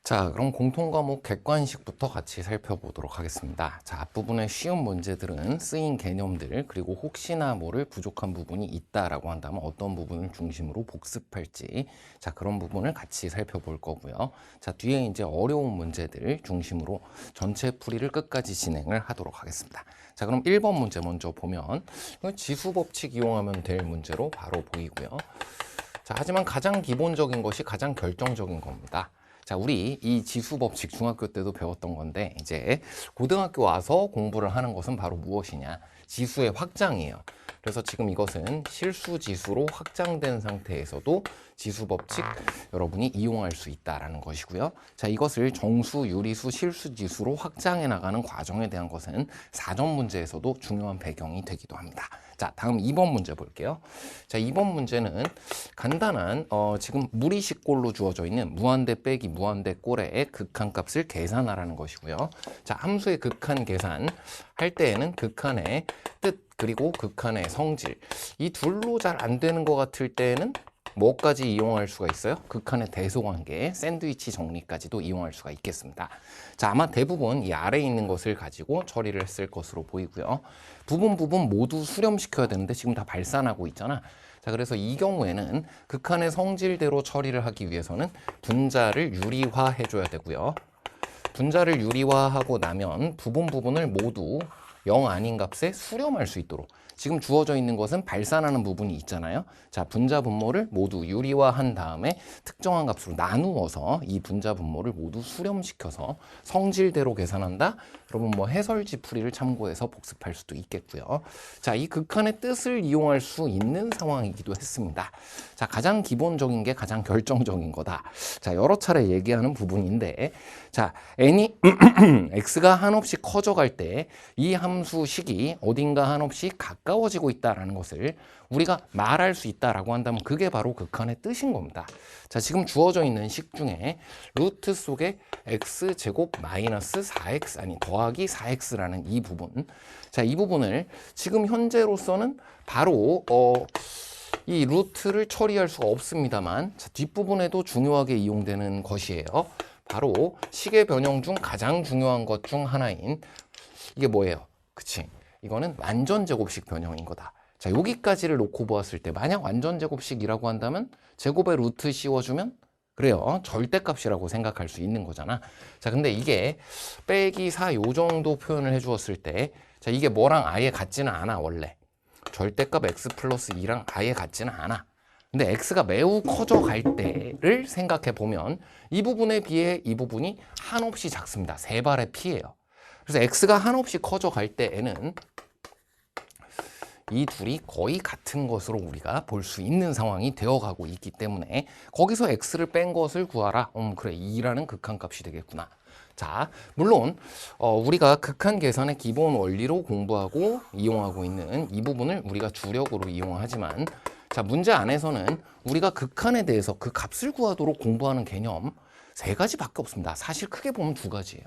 자, 그럼 공통과목 객관식부터 같이 살펴보도록 하겠습니다. 자, 앞부분의 쉬운 문제들은 쓰인 개념들, 그리고 혹시나 모를 부족한 부분이 있다라고 한다면 어떤 부분을 중심으로 복습할지, 자, 그런 부분을 같이 살펴볼 거고요. 자, 뒤에 이제 어려운 문제들 중심으로 전체 풀이를 끝까지 진행을 하도록 하겠습니다. 자, 그럼 1번 문제 먼저 보면 지수 법칙 이용하면 될 문제로 바로 보이고요. 자, 하지만 가장 기본적인 것이 가장 결정적인 겁니다. 자, 우리 이 지수 법칙 중학교 때도 배웠던 건데 이제 고등학교 와서 공부를 하는 것은 바로 무엇이냐? 지수의 확장이에요. 그래서 지금 이것은 실수 지수로 확장된 상태에서도 지수 법칙 여러분이 이용할 수 있다라는 것이고요. 자, 이것을 정수, 유리수, 실수 지수로 확장해 나가는 과정에 대한 것은 사전 문제에서도 중요한 배경이 되기도 합니다. 자, 다음 2번 문제 볼게요. 자, 2번 문제는 간단한 지금 무리식꼴로 주어져 있는 무한대 빼기 무한대 꼴의 극한값을 계산하라는 것이고요. 자, 함수의 극한 계산 할 때에는 극한의 뜻 그리고 극한의 성질 이 둘로 잘 안 되는 것 같을 때에는 뭐까지 이용할 수가 있어요? 극한의 대소관계, 샌드위치 정리까지도 이용할 수가 있겠습니다. 자, 아마 대부분 이 아래에 있는 것을 가지고 처리를 했을 것으로 보이고요. 부분 모두 수렴시켜야 되는데 지금 다 발산하고 있잖아. 자, 그래서 이 경우에는 극한의 성질대로 처리를 하기 위해서는 분자를 유리화 해줘야 되고요. 분자를 유리화하고 나면 부분을 모두 0 아닌 값에 수렴할 수 있도록 지금 주어져 있는 것은 발산하는 부분이 있잖아요. 자, 분자 분모를 모두 유리화한 다음에 특정한 값으로 나누어서 이 분자 분모를 모두 수렴시켜서 성질대로 계산한다. 여러분 뭐 해설지 풀이를 참고해서 복습할 수도 있겠고요. 자, 이 극한의 뜻을 이용할 수 있는 상황이기도 했습니다. 자, 가장 기본적인 게 가장 결정적인 거다. 자, 여러 차례 얘기하는 부분인데, 자, n이 x가 한없이 커져갈 때 이 함수식이 어딘가 한없이 가까워지고 있다는 것을 우리가 말할 수 있다라고 한다면 그게 바로 극한의 뜻인 겁니다. 자, 지금 주어져 있는 식 중에 루트 속에 x제곱 마이너스 4x 아니 더하기 4x라는 이 부분, 자, 이 부분을 지금 현재로서는 바로 이 루트를 처리할 수가 없습니다만, 자, 뒷부분에도 중요하게 이용되는 것이에요. 바로 식의 변형 중 가장 중요한 것 중 하나인 이게 뭐예요? 그치? 이거는 완전 제곱식 변형인 거다. 자, 여기까지를 놓고 보았을 때 만약 완전 제곱식이라고 한다면 제곱에 루트 씌워주면 그래요. 절대값이라고 생각할 수 있는 거잖아. 자, 근데 이게 빼기 4 요 정도 표현을 해주었을 때, 자, 이게 뭐랑 아예 같지는 않아, 원래. 절대값 x 플러스 2랑 아예 같지는 않아. 근데 x가 매우 커져갈 때를 생각해 보면 이 부분에 비해 이 부분이 한없이 작습니다. 세 발의 피예요. 그래서 x가 한없이 커져갈 때에는 이 둘이 거의 같은 것으로 우리가 볼 수 있는 상황이 되어가고 있기 때문에 거기서 x를 뺀 것을 구하라. 그래, 2라는 극한값이 되겠구나. 자, 물론 우리가 극한 계산의 기본 원리로 공부하고 이용하고 있는 이 부분을 우리가 주력으로 이용하지만, 자, 문제 안에서는 우리가 극한에 대해서 그 값을 구하도록 공부하는 개념 세 가지밖에 없습니다. 사실 크게 보면 두 가지예요.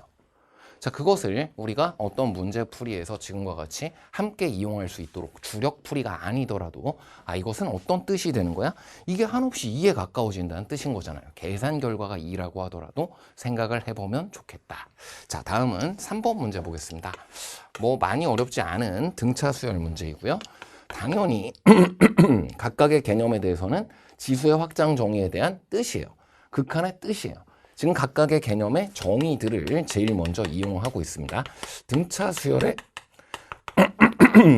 자, 그것을 우리가 어떤 문제 풀이에서 지금과 같이 함께 이용할 수 있도록 주력 풀이가 아니더라도 이것은 어떤 뜻이 되는 거야? 이게 한없이 2에 가까워진다는 뜻인 거잖아요. 계산 결과가 2라고 하더라도 생각을 해보면 좋겠다. 자, 다음은 3번 문제 보겠습니다. 뭐 많이 어렵지 않은 등차 수열 문제이고요. 당연히 각각의 개념에 대해서는 지수의 확장 정의에 대한 뜻이에요. 극한의 뜻이에요. 지금 각각의 개념의 정의들을 제일 먼저 이용하고 있습니다. 등차 수열의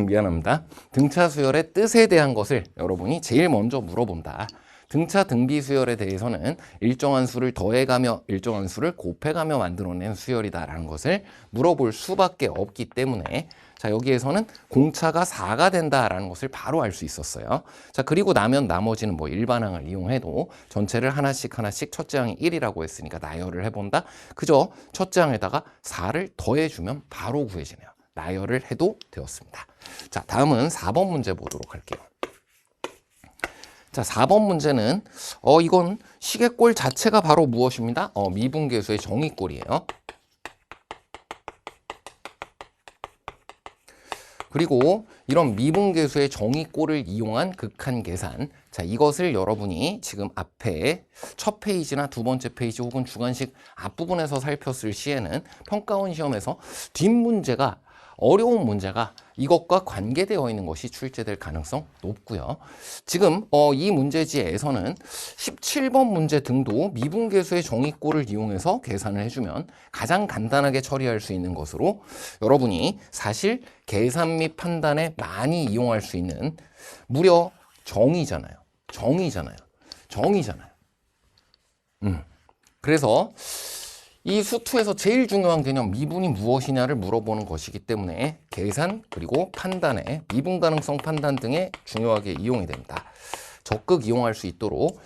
미안합니다. 등차 수열의 뜻에 대한 것을 여러분이 제일 먼저 물어본다. 등차 등비 수열에 대해서는 일정한 수를 더해가며 일정한 수를 곱해가며 만들어낸 수열이다라는 것을 물어볼 수밖에 없기 때문에, 자, 여기에서는 공차가 4가 된다라는 것을 바로 알 수 있었어요. 자, 그리고 나면 나머지는 뭐 일반항을 이용해도 전체를 하나씩 첫째 항이 1이라고 했으니까 나열을 해본다. 그저 첫째 항에다가 4를 더해주면 바로 구해지네요. 나열을 해도 되었습니다. 자, 다음은 4번 문제 보도록 할게요. 자, 4번 문제는 이건 식의 꼴 자체가 바로 무엇입니다? 미분계수의 정의꼴이에요. 그리고 이런 미분계수의 정의꼴을 이용한 극한 계산. 자, 이것을 여러분이 지금 앞에 첫 페이지나 두 번째 페이지 혹은 주관식 앞부분에서 살폈을 시에는 평가원 시험에서 뒷문제가 어려운 문제가 이것과 관계되어 있는 것이 출제될 가능성 높고요. 지금 이 문제지에서는 17번 문제 등도 미분계수의 정의꼴을 이용해서 계산을 해주면 가장 간단하게 처리할 수 있는 것으로 여러분이 사실 계산 및 판단에 많이 이용할 수 있는 무려 정의잖아요. 그래서 이 수투에서 제일 중요한 개념 미분이 무엇이냐를 물어보는 것이기 때문에 계산 그리고 판단에 미분 가능성 판단 등에 중요하게 이용이 됩니다. 적극 이용할 수 있도록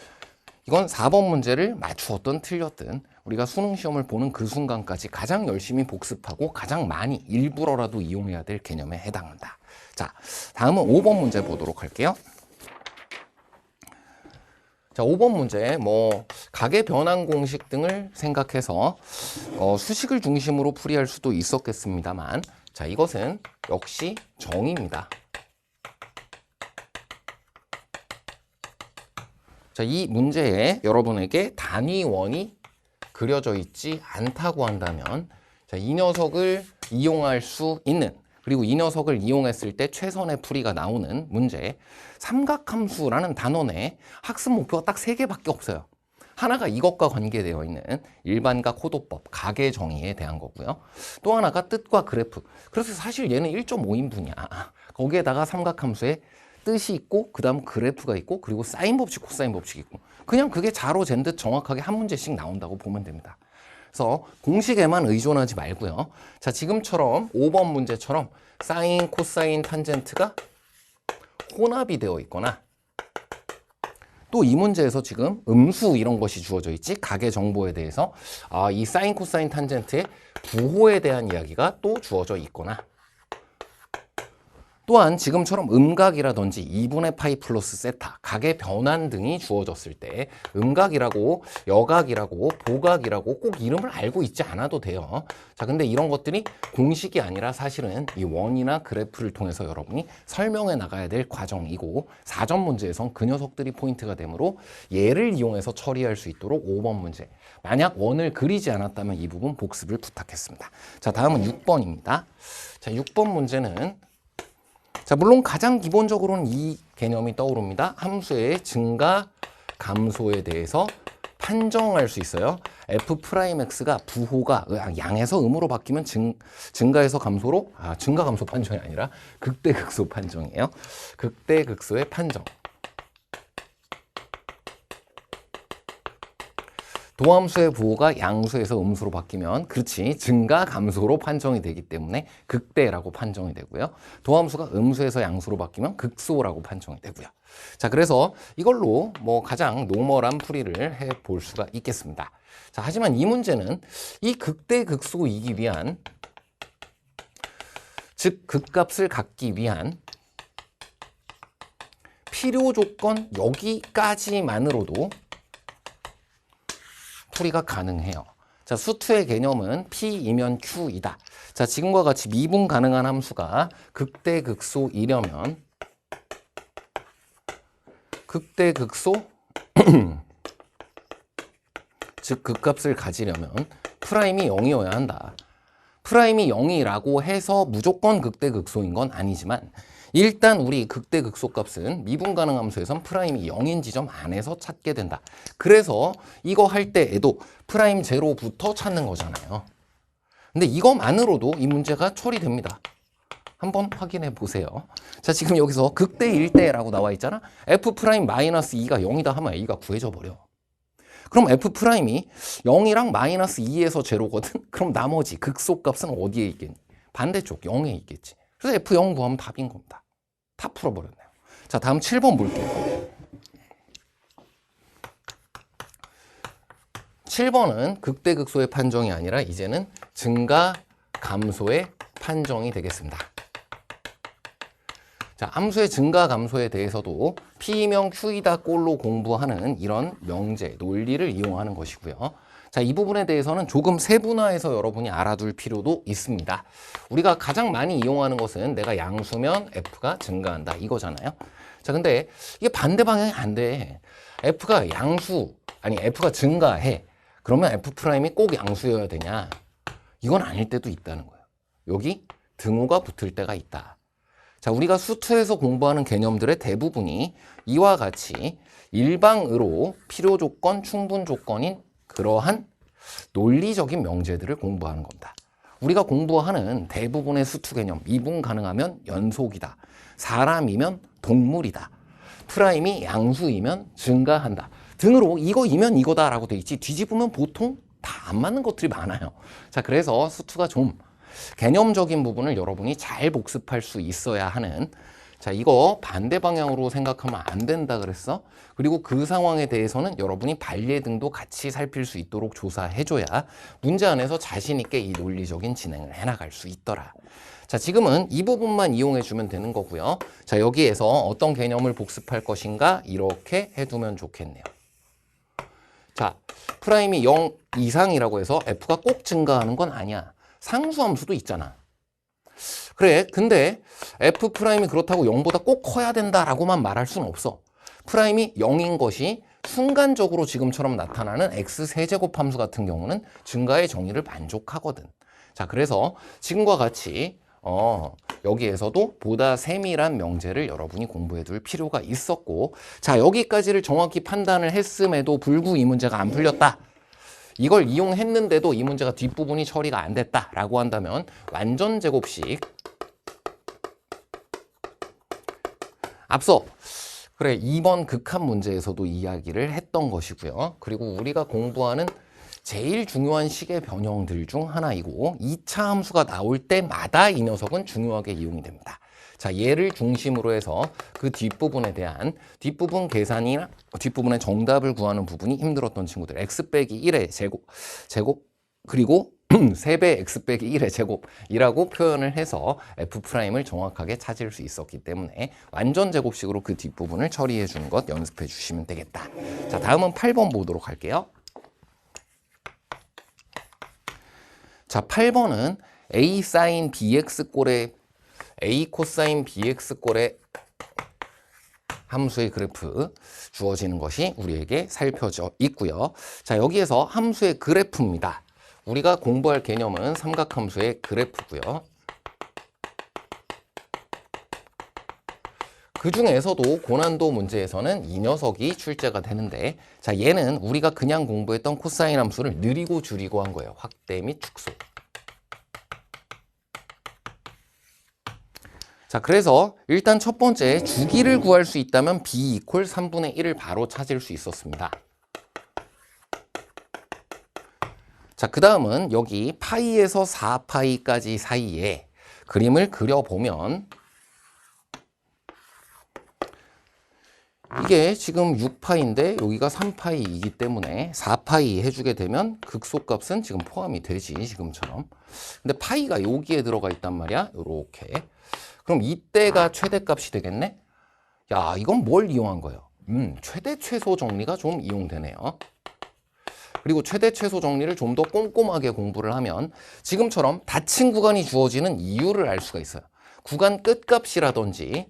이건 4번 문제를 맞추었든 틀렸든 우리가 수능 시험을 보는 그 순간까지 가장 열심히 복습하고 가장 많이 일부러라도 이용해야 될 개념에 해당한다. 자, 다음은 5번 문제 보도록 할게요. 자, 5번 문제 가계 변환 공식 등을 생각해서 수식을 중심으로 풀이할 수도 있었겠습니다만 자, 이것은 역시 정의입니다. 자, 이 문제에 여러분에게 단위원이 그려져 있지 않다고 한다면 자, 이 녀석을 이용할 수 있는 그리고 이 녀석을 이용했을 때 최선의 풀이가 나오는 문제 삼각함수라는 단원 내에 학습 목표가 딱 3개밖에 없어요. 하나가 이것과 관계되어 있는 일반각 호도법, 가계 정의에 대한 거고요. 또 하나가 뜻과 그래프. 그래서 사실 얘는 1.5인분이야. 거기에다가 삼각함수에 뜻이 있고 그 다음 그래프가 있고 그리고 사인 법칙, 코사인 법칙이 있고 그냥 그게 자로 잰 듯 정확하게 한 문제씩 나온다고 보면 됩니다. 그래서 공식에만 의존하지 말고요. 자, 지금처럼 5번 문제처럼 사인, 코사인, 탄젠트가 혼합이 되어 있거나 또 이 문제에서 지금 음수 이런 것이 주어져 있지 가계 정보에 대해서 이 사인, 코사인, 탄젠트의 부호에 대한 이야기가 또 주어져 있거나 또한 지금처럼 음각이라든지 2분의 파이 플러스 세타, 각의 변환 등이 주어졌을 때 음각이라고 여각이라고 보각이라고 꼭 이름을 알고 있지 않아도 돼요. 자, 근데 이런 것들이 공식이 아니라 사실은 이 원이나 그래프를 통해서 여러분이 설명해 나가야 될 과정이고 4점 문제에선 그 녀석들이 포인트가 되므로 얘를 이용해서 처리할 수 있도록 5번 문제. 만약 원을 그리지 않았다면 이 부분 복습을 부탁했습니다. 자, 다음은 6번입니다. 자, 6번 문제는 자, 물론 가장 기본적으로는 이 개념이 떠오릅니다. 함수의 증가, 감소에 대해서 판정할 수 있어요. f'x가 부호가 양에서 음으로 바뀌면 증가에서 감소로 증가 감소 판정이 아니라 극대 극소 판정이에요. 극대 극소의 판정. 도함수의 부호가 양수에서 음수로 바뀌면 그렇지 증가 감소로 판정이 되기 때문에 극대라고 판정이 되고요. 도함수가 음수에서 양수로 바뀌면 극소라고 판정이 되고요. 자, 그래서 이걸로 가장 노멀한 풀이를 해 볼 수가 있겠습니다. 자, 하지만 이 문제는 이 극대 극소이기 위한 즉 극값을 갖기 위한 필요 조건 여기까지만으로도 풀이가 가능해요. 자, 수투의 개념은 P이면 Q이다. 자, 지금과 같이 미분 가능한 함수가 극대 극소이려면 극대 극소 즉 극값을 가지려면 프라임이 0이어야 한다. 프라임이 0이라고 해서 무조건 극대 극소인 건 아니지만 일단 우리 극대 극소 값은 미분 가능 함수에선 프라임이 0인 지점 안에서 찾게 된다. 그래서 이거 할 때에도 프라임 제로부터 찾는 거잖아요. 근데 이거만으로도 이 문제가 처리됩니다. 한번 확인해 보세요. 자, 지금 여기서 극대 1대라고 나와 있잖아. f'-2가 0이다 하면 a가 구해져 버려. 그럼 f'이 0이랑 -2에서 제로거든? 그럼 나머지 극소 값은 어디에 있겠니? 반대쪽 0에 있겠지. 그래서 F0 구하면 답인 겁니다. 다 풀어버렸네요. 자, 다음 7번 볼게요. 7번은 극대 극소의 판정이 아니라 이제는 증가 감소의 판정이 되겠습니다. 자, 함수의 증가 감소에 대해서도 P명 Q이다 꼴로 공부하는 이런 명제, 논리를 이용하는 것이고요. 자, 이 부분에 대해서는 조금 세분화해서 여러분이 알아둘 필요도 있습니다. 우리가 가장 많이 이용하는 것은 내가 양수면 F가 증가한다 이거잖아요. 자, 근데 이게 반대 방향이 안 돼. F가 F가 증가해. 그러면 F'이 꼭 양수여야 되냐? 이건 아닐 때도 있다는 거예요. 여기 등호가 붙을 때가 있다. 자, 우리가 수투에서 공부하는 개념들의 대부분이 이와 같이 일방으로 필요 조건, 충분 조건인 그러한 논리적인 명제들을 공부하는 겁니다. 우리가 공부하는 대부분의 수투 개념, 미분 가능하면 연속이다. 사람이면 동물이다. 프라임이 양수이면 증가한다. 등으로 이거이면 이거다라고 돼 있지 뒤집으면 보통 다 안 맞는 것들이 많아요. 자, 그래서 수투가 좀 개념적인 부분을 여러분이 잘 복습할 수 있어야 하는, 자, 이거 반대 방향으로 생각하면 안 된다 그랬어. 그리고 그 상황에 대해서는 여러분이 반례 등도 같이 살필 수 있도록 조사해줘야 문제 안에서 자신 있게 이 논리적인 진행을 해나갈 수 있더라. 자, 지금은 이 부분만 이용해주면 되는 거고요. 자, 여기에서 어떤 개념을 복습할 것인가 이렇게 해두면 좋겠네요. 자, 프라임이 0 이상이라고 해서 F가 꼭 증가하는 건 아니야. 상수함수도 있잖아. 그래, 근데 F 프라임이 그렇다고 0보다 꼭 커야 된다라고만 말할 수는 없어. 프라임이 0인 것이 순간적으로 지금처럼 나타나는 x 세제곱 함수 같은 경우는 증가의 정의를 만족하거든. 자, 그래서 지금과 같이 여기에서도 보다 세밀한 명제를 여러분이 공부해 둘 필요가 있었고, 자, 여기까지를 정확히 판단을 했음에도 불구 이 문제가 안 풀렸다. 이걸 이용했는데도 이 문제가 뒷부분이 처리가 안 됐다라고 한다면 완전 제곱식, 앞서 그래 2번 극한 문제에서도 이야기를 했던 것이고요. 그리고 우리가 공부하는 제일 중요한 식의 변형들 중 하나이고 2차 함수가 나올 때마다 이 녀석은 중요하게 이용이 됩니다. 자, 얘를 중심으로 해서 그 뒷부분에 대한 뒷부분 계산이나 뒷부분의 정답을 구하는 부분이 힘들었던 친구들, x 빼기 1의 제곱 그리고 3배 x 빼기 1의 제곱이라고 표현을 해서 F'을 정확하게 찾을 수 있었기 때문에 완전 제곱식으로 그 뒷부분을 처리해 주는 것 연습해 주시면 되겠다. 자, 다음은 8번 보도록 할게요. 자, 8번은 a 사인 bx 꼴의 a 코사인 bx 꼴의 함수의 그래프 주어지는 것이 우리에게 살펴져 있고요. 자, 여기에서 함수의 그래프입니다. 우리가 공부할 개념은 삼각함수의 그래프고요. 그 중에서도 고난도 문제에서는 이 녀석이 출제가 되는데, 자, 얘는 우리가 그냥 공부했던 코사인 함수를 느리고 줄이고 한 거예요. 확대 및 축소. 자, 그래서 일단 첫 번째 주기를 구할 수 있다면 b 이퀄 3분의 1을 바로 찾을 수 있었습니다. 자, 그 다음은 여기 파이에서 4파이까지 사이에 그림을 그려보면 이게 지금 6파이인데 여기가 3파이이기 때문에 4파이 해주게 되면 극소값은 지금 포함이 되지, 지금처럼. 근데 파이가 여기에 들어가 있단 말이야. 요렇게. 그럼 이때가 최대값이 되겠네? 야, 이건 뭘 이용한 거예요? 최대 최소 정리가 좀 이용되네요. 그리고 최대 최소 정리를 좀 더 꼼꼼하게 공부를 하면 지금처럼 닫힌 구간이 주어지는 이유를 알 수가 있어요. 구간 끝값이라든지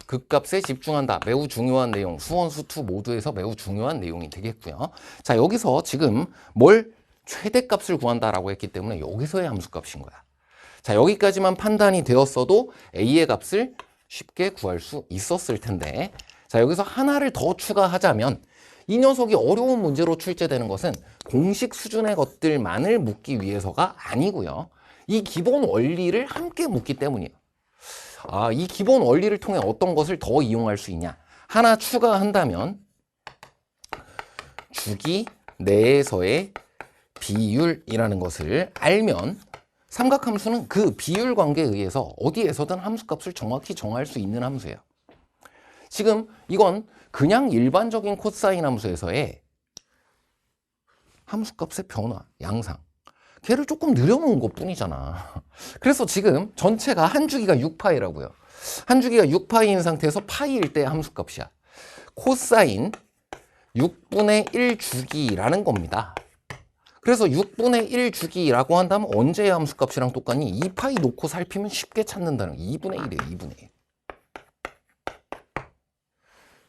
극값에 집중한다. 매우 중요한 내용. 수원, 수투 모두에서 매우 중요한 내용이 되겠고요. 자, 여기서 지금 뭘 최대값을 구한다라고 했기 때문에 여기서의 함수값인 거야. 자, 여기까지만 판단이 되었어도 a의 값을 쉽게 구할 수 있었을 텐데, 자, 여기서 하나를 더 추가하자면 이 녀석이 어려운 문제로 출제되는 것은 공식 수준의 것들만을 묻기 위해서가 아니고요. 이 기본 원리를 함께 묻기 때문이에요. 아, 이 기본 원리를 통해 어떤 것을 더 이용할 수 있냐? 하나 추가한다면 주기 내에서의 비율이라는 것을 알면 삼각함수는 그 비율 관계에 의해서 어디에서든 함수값을 정확히 정할 수 있는 함수예요. 지금 이건 그냥 일반적인 코사인 함수에서의 함수값의 변화, 양상. 걔를 조금 늘려놓은 것 뿐이잖아. 그래서 지금 전체가 한 주기가 6파이라고요. 한 주기가 6파이인 상태에서 파이일 때 함수값이야. 코사인 6분의 1 주기라는 겁니다. 그래서 6분의 1 주기라고 한다면 언제의 함수값이랑 똑같니? 2파이 놓고 살피면 쉽게 찾는다는 거예요. 2분의 1이에요. 2분의 1.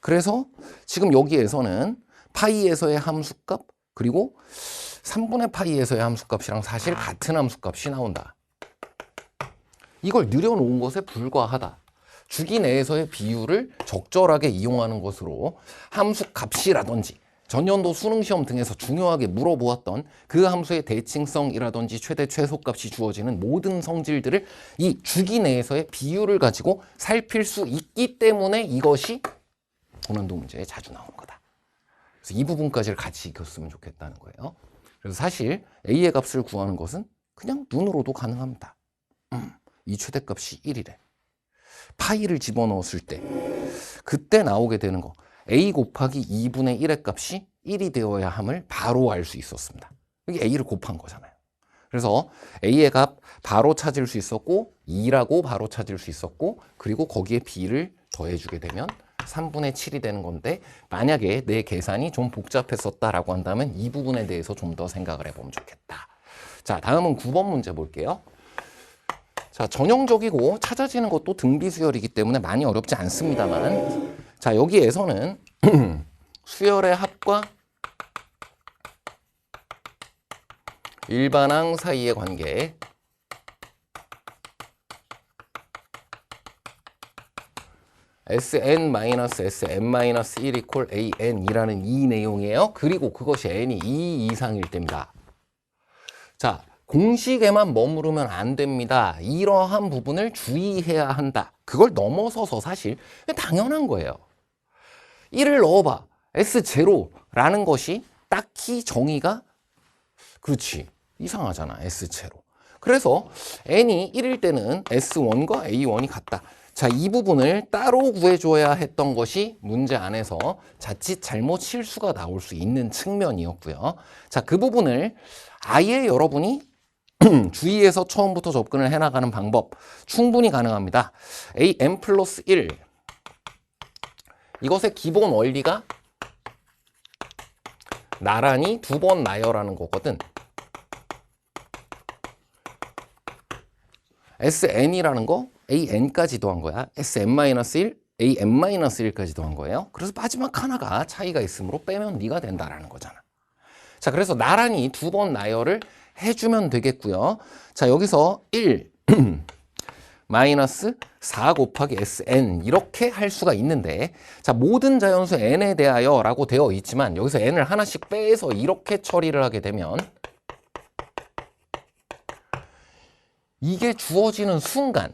그래서 지금 여기에서는 파이에서의 함수값 그리고 3분의 파이에서의 함수값이랑 사실 같은 함수값이 나온다. 이걸 늘여놓은 것에 불과하다. 주기 내에서의 비율을 적절하게 이용하는 것으로 함수값이라든지 전년도 수능시험 등에서 중요하게 물어보았던 그 함수의 대칭성이라든지 최대 최소값이 주어지는 모든 성질들을 이 주기 내에서의 비율을 가지고 살필 수 있기 때문에 이것이 고난도 문제에 자주 나오는 거다. 그래서 이 부분까지를 같이 익혔으면 좋겠다는 거예요. 그래서 사실 A의 값을 구하는 것은 그냥 눈으로도 가능합니다. 이 최대값이 1이래. 파이를 집어넣었을 때 그때 나오게 되는 거 A 곱하기 2분의 1의 값이 1이 되어야 함을 바로 알 수 있었습니다. 이게 A를 곱한 거잖아요. 그래서 A의 값 바로 찾을 수 있었고 2라고 바로 찾을 수 있었고 그리고 거기에 B를 더해주게 되면 3분의 7이 되는 건데 만약에 내 계산이 좀 복잡했었다라고 한다면 이 부분에 대해서 좀 더 생각을 해보면 좋겠다. 자, 다음은 9번 문제 볼게요. 자, 전형적이고 찾아지는 것도 등비 수열이기 때문에 많이 어렵지 않습니다만 자, 여기에서는 수열의 합과 일반항 사이의 관계 Sn-Sm-1 equal An이라는 이 내용이에요. 그리고 그것이 n이 2 이상일 때입니다. 자, 공식에만 머무르면 안 됩니다. 이러한 부분을 주의해야 한다. 그걸 넘어서서 사실 당연한 거예요. 1을 넣어봐. S0라는 것이 딱히 정의가 그렇지. 이상하잖아. S0. 그래서 n이 1일 때는 S1과 A1이 같다. 자, 이 부분을 따로 구해줘야 했던 것이 문제 안에서 자칫 잘못 실수가 나올 수 있는 측면이었고요. 자, 그 부분을 아예 여러분이 주의해서 처음부터 접근을 해나가는 방법 충분히 가능합니다. AM 플러스 1 이것의 기본 원리가 나란히 두 번 나열하는 거거든. SN이라는 거 AN까지 더한 거야. SM-1, AM-1까지 더한 거예요. 그래서 마지막 하나가 차이가 있으므로 빼면 네가 된다라는 거잖아. 자, 그래서 나란히 두 번 나열을 해주면 되겠고요. 자, 여기서 1 마이너스 4 곱하기 SN 이렇게 할 수가 있는데 자, 모든 자연수 N에 대하여 라고 되어 있지만 여기서 N을 하나씩 빼서 이렇게 처리를 하게 되면 이게 주어지는 순간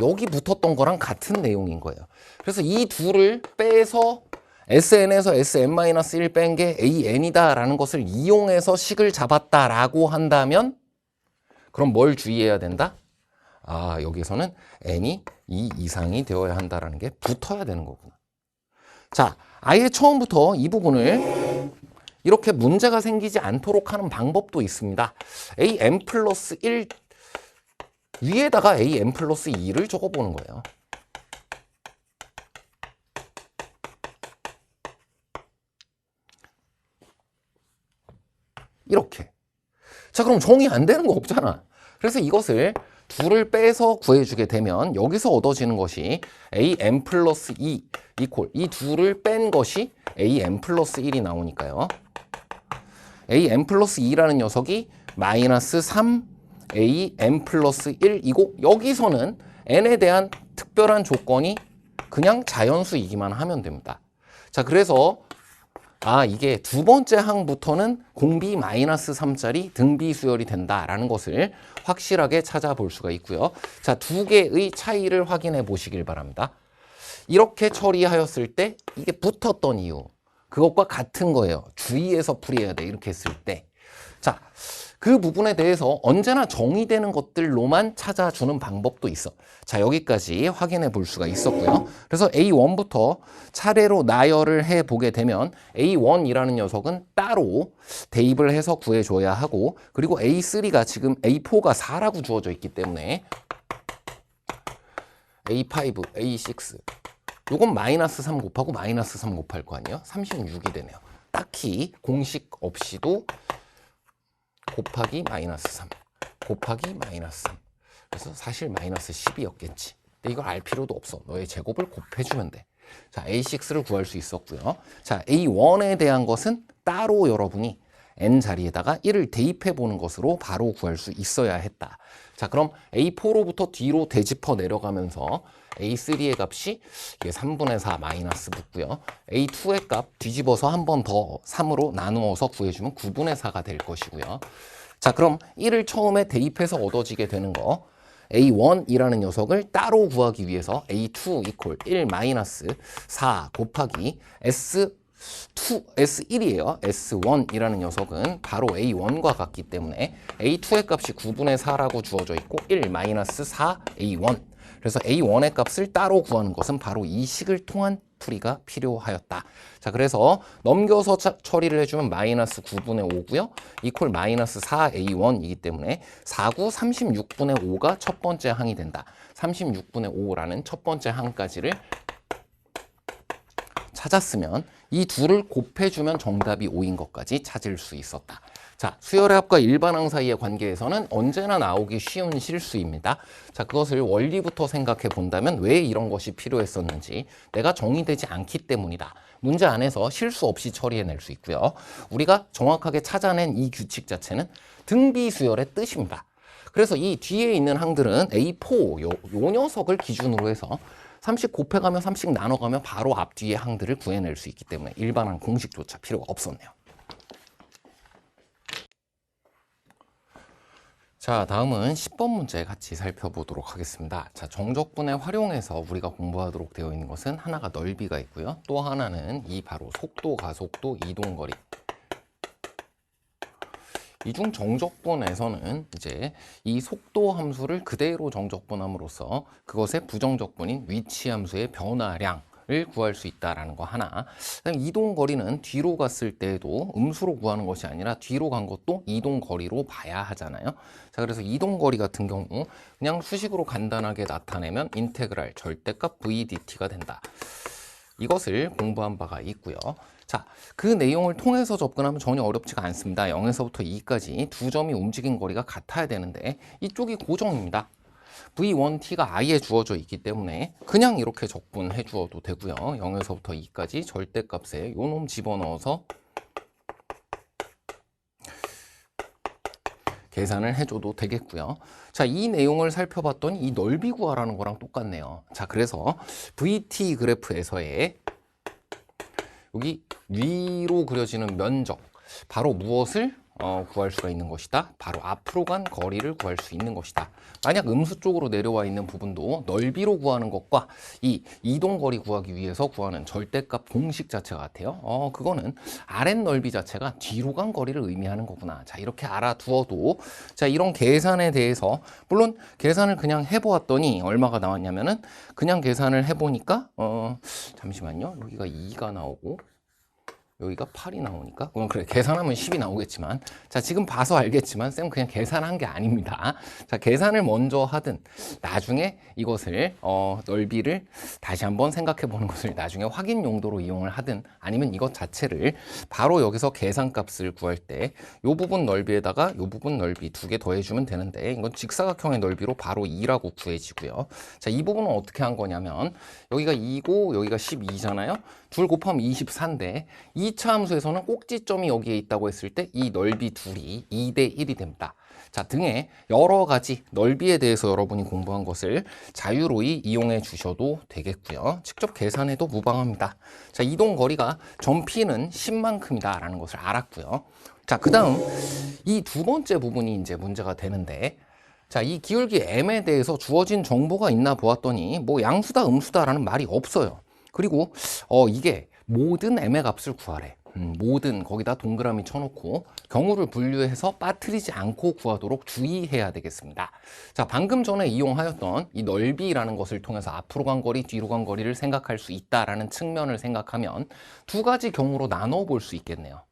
여기 붙었던 거랑 같은 내용인 거예요. 그래서 이 둘을 빼서 SN에서 SM-1 뺀 게 AN이다 라는 것을 이용해서 식을 잡았다라고 한다면 그럼 뭘 주의해야 된다? 아, 여기서는 n이 2 이상이 되어야 한다라는 게 붙어야 되는 거구나. 자, 아예 처음부터 이 부분을 이렇게 문제가 생기지 않도록 하는 방법도 있습니다. am 플러스 1 위에다가 am 플러스 2를 적어보는 거예요. 이렇게. 자, 그럼 정의 안 되는 거 없잖아. 그래서 이것을 둘을 빼서 구해주게 되면 여기서 얻어지는 것이 am 플러스 2 이퀄 이 둘을 뺀 것이 am 플러스 1이 나오니까요. am 플러스 2라는 녀석이 마이너스 3 am 플러스 1이고 여기서는 n에 대한 특별한 조건이 그냥 자연수이기만 하면 됩니다. 자, 그래서 이게 두 번째 항부터는 공비 마이너스 3짜리 등비 수열이 된다라는 것을 확실하게 찾아볼 수가 있고요. 자, 두 개의 차이를 확인해 보시길 바랍니다. 이렇게 처리하였을 때 이게 붙었던 이유 그것과 같은 거예요. 주의해서 풀이해야 돼. 이렇게 했을 때. 자, 그 부분에 대해서 언제나 정의되는 것들로만 찾아주는 방법도 있어. 자, 여기까지 확인해 볼 수가 있었고요. 그래서 A1부터 차례로 나열을 해보게 되면 A1이라는 녀석은 따로 대입을 해서 구해줘야 하고 그리고 A3가 지금 A4가 4라고 주어져 있기 때문에 A5, A6 요건 마이너스 3 곱하고 마이너스 3 곱할 거 아니에요? 36이 되네요. 딱히 공식 없이도 곱하기 마이너스 3 곱하기 마이너스 3. 그래서 사실 마이너스 10이었겠지. 근데 이걸 알 필요도 없어. 너의 제곱을 곱해주면 돼. 자, A6를 구할 수 있었고요. 자, A1에 대한 것은 따로 여러분이 n 자리에다가 1을 대입해 보는 것으로 바로 구할 수 있어야 했다. 자, 그럼 A4로부터 뒤로 되짚어 내려가면서 A3의 값이 이게 3분의 4 마이너스 붙고요. A2의 값 뒤집어서 한 번 더 3으로 나누어서 구해주면 9분의 4가 될 것이고요. 자, 그럼 1을 처음에 대입해서 얻어지게 되는 거 A1이라는 녀석을 따로 구하기 위해서 A2 이퀄 1 마이너스 4 곱하기 S1이에요. S1이라는 녀석은 바로 A1과 같기 때문에 A2의 값이 9분의 4라고 주어져 있고 1 마이너스 4 A1. 그래서 A1의 값을 따로 구하는 것은 바로 이 식을 통한 풀이가 필요하였다. 자, 그래서 넘겨서 처리를 해주면 마이너스 9분의 5고요. 이퀄 마이너스 4A1이기 때문에 4구 36분의 5가 첫 번째 항이 된다. 36분의 5라는 첫 번째 항까지를 찾았으면 이 둘을 곱해주면 정답이 5인 것까지 찾을 수 있었다. 자, 수열의 합과 일반항 사이의 관계에서는 언제나 나오기 쉬운 실수입니다. 자, 그것을 원리부터 생각해 본다면 왜 이런 것이 필요했었는지 내가 정의되지 않기 때문이다. 문제 안에서 실수 없이 처리해낼 수 있고요. 우리가 정확하게 찾아낸 이 규칙 자체는 등비수열의 뜻입니다. 그래서 이 뒤에 있는 항들은 A4, 요 녀석을 기준으로 해서 30 곱해가며 30 나눠가며 바로 앞뒤의 항들을 구해낼 수 있기 때문에 일반항 공식조차 필요가 없었네요. 자, 다음은 10번 문제 같이 살펴보도록 하겠습니다. 자, 정적분을 활용해서 우리가 공부하도록 되어 있는 것은 하나가 넓이가 있고요. 또 하나는 이 바로 속도, 가속도, 이동거리. 이중 정적분에서는 이제 이 속도 함수를 그대로 정적분함으로써 그것의 부정적분인 위치 함수의 변화량을 구할 수 있다라는 거 하나. 이동 거리는 뒤로 갔을 때도 음수로 구하는 것이 아니라 뒤로 간 것도 이동 거리로 봐야 하잖아요. 자, 그래서 이동 거리 같은 경우 그냥 수식으로 간단하게 나타내면 인테그랄 절대값 VDT가 된다. 이것을 공부한 바가 있고요. 자, 그 내용을 통해서 접근하면 전혀 어렵지가 않습니다. 0에서부터 2까지 두 점이 움직인 거리가 같아야 되는데 이쪽이 고정입니다. V1t가 아예 주어져 있기 때문에 그냥 이렇게 적분해 주어도 되고요. 0에서부터 2까지 절대값에 요 놈 집어넣어서 계산을 해줘도 되겠고요. 자, 이 내용을 살펴봤더니 이 넓이 구하라는 거랑 똑같네요. 자, 그래서 VT 그래프에서의 여기 위로 그려지는 면적, 바로 무엇을 구할 수가 있는 것이다? 바로 앞으로 간 거리를 구할 수 있는 것이다. 만약 음수 쪽으로 내려와 있는 부분도 넓이로 구하는 것과 이 이동거리 구하기 위해서 구하는 절대값 공식 자체가 같아요. 그거는 아랫 넓이 자체가 뒤로 간 거리를 의미하는 거구나. 자, 이렇게 알아두어도 자, 이런 계산에 대해서 물론 계산을 그냥 해보았더니 얼마가 나왔냐면은 그냥 계산을 해보니까 잠시만요. 여기가 2가 나오고 여기가 8이 나오니까 그래 계산하면 10이 나오겠지만 자, 지금 봐서 알겠지만 쌤 그냥 계산한 게 아닙니다. 자, 계산을 먼저 하든 나중에 이것을 넓이를 다시 한번 생각해 보는 것을 나중에 확인 용도로 이용을 하든 아니면 이것 자체를 바로 여기서 계산값을 구할 때 이 부분 넓이에다가 이 부분 넓이 두 개 더해주면 되는데 이건 직사각형의 넓이로 바로 2라고 구해지고요. 자, 이 부분은 어떻게 한 거냐면 여기가 2고 여기가 12잖아요. 둘 곱하면 24인데 2차 함수에서는 꼭지점이 여기에 있다고 했을 때 이 넓이 둘이 2대 1이 됩니다. 자, 등의 여러 가지 넓이에 대해서 여러분이 공부한 것을 자유로이 이용해 주셔도 되겠고요. 직접 계산해도 무방합니다. 자, 이동 거리가 점피는 10만큼이다 라는 것을 알았고요. 자, 그 다음 이 두 번째 부분이 이제 문제가 되는데 자, 이 기울기 m에 대해서 주어진 정보가 있나 보았더니 뭐 양수다 음수다라는 말이 없어요. 그리고 이게 모든 m의 값을 구하래. 모든 거기다 동그라미 쳐놓고 경우를 분류해서 빠뜨리지 않고 구하도록 주의해야 되겠습니다. 자, 방금 전에 이용하였던 이 넓이라는 것을 통해서 앞으로 간 거리, 뒤로 간 거리를 생각할 수 있다라는 측면을 생각하면 두 가지 경우로 나눠 볼 수 있겠네요.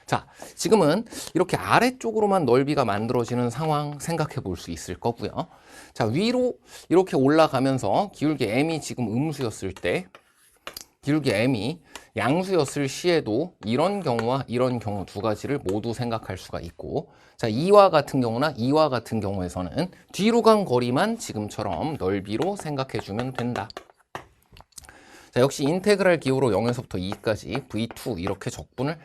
자, 지금은 이렇게 아래쪽으로만 넓이가 만들어지는 상황 생각해 볼 수 있을 거고요. 자, 위로 이렇게 올라가면서 기울기 m이 지금 음수였을 때 기울기 m이 양수였을 시에도 이런 경우와 이런 경우 두 가지를 모두 생각할 수가 있고, 자, 이와 같은 경우나 이와 같은 경우에서는 뒤로 간 거리만 지금처럼 넓이로 생각해 주면 된다. 자, 역시 인테그랄 기호로 0에서부터 2까지 v2 이렇게 적분을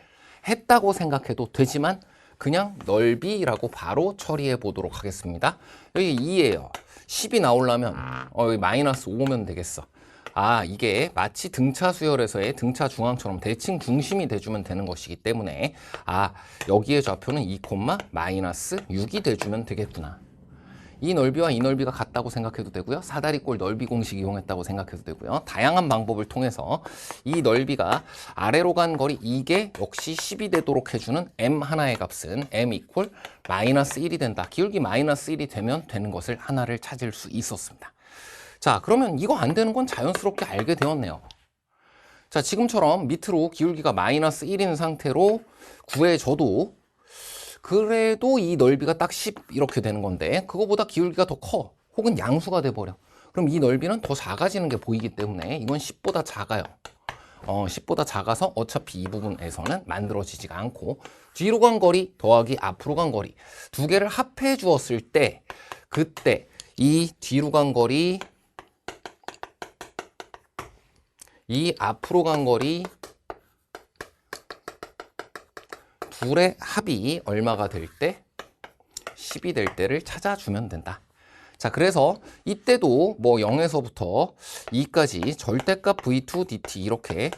했다고 생각해도 되지만 그냥 넓이라고 바로 처리해 보도록 하겠습니다. 여기 2예요. 10이 나오려면 여기 마이너스 5면 되겠어. 아, 이게 마치 등차 수열에서의 등차 중앙처럼 대칭 중심이 돼주면 되는 것이기 때문에 아, 여기의 좌표는 2, 마이너스 6이 돼주면 되겠구나. 이 넓이와 이 넓이가 같다고 생각해도 되고요. 사다리꼴 넓이 공식 이용했다고 생각해도 되고요. 다양한 방법을 통해서 이 넓이가 아래로 간 거리 이게 역시 10이 되도록 해주는 m 하나의 값은 m 이퀄 마이너스 1이 된다. 기울기 마이너스 1이 되면 되는 것을 하나를 찾을 수 있었습니다. 자, 그러면 이거 안 되는 건 자연스럽게 알게 되었네요. 자, 지금처럼 밑으로 기울기가 마이너스 1인 상태로 구해줘도 그래도 이 넓이가 딱 10 이렇게 되는 건데 그거보다 기울기가 더 커. 혹은 양수가 돼버려. 그럼 이 넓이는 더 작아지는 게 보이기 때문에 이건 10보다 작아요. 10보다 작아서 어차피 이 부분에서는 만들어지지가 않고 뒤로 간 거리 더하기 앞으로 간 거리 두 개를 합해 주었을 때 그때 이 뒤로 간 거리 이 앞으로 간 거리 둘의 합이 얼마가 될 때 10이 될 때를 찾아주면 된다. 자, 그래서 이때도 뭐 0에서부터 2까지 절대값 v2 dt 이렇게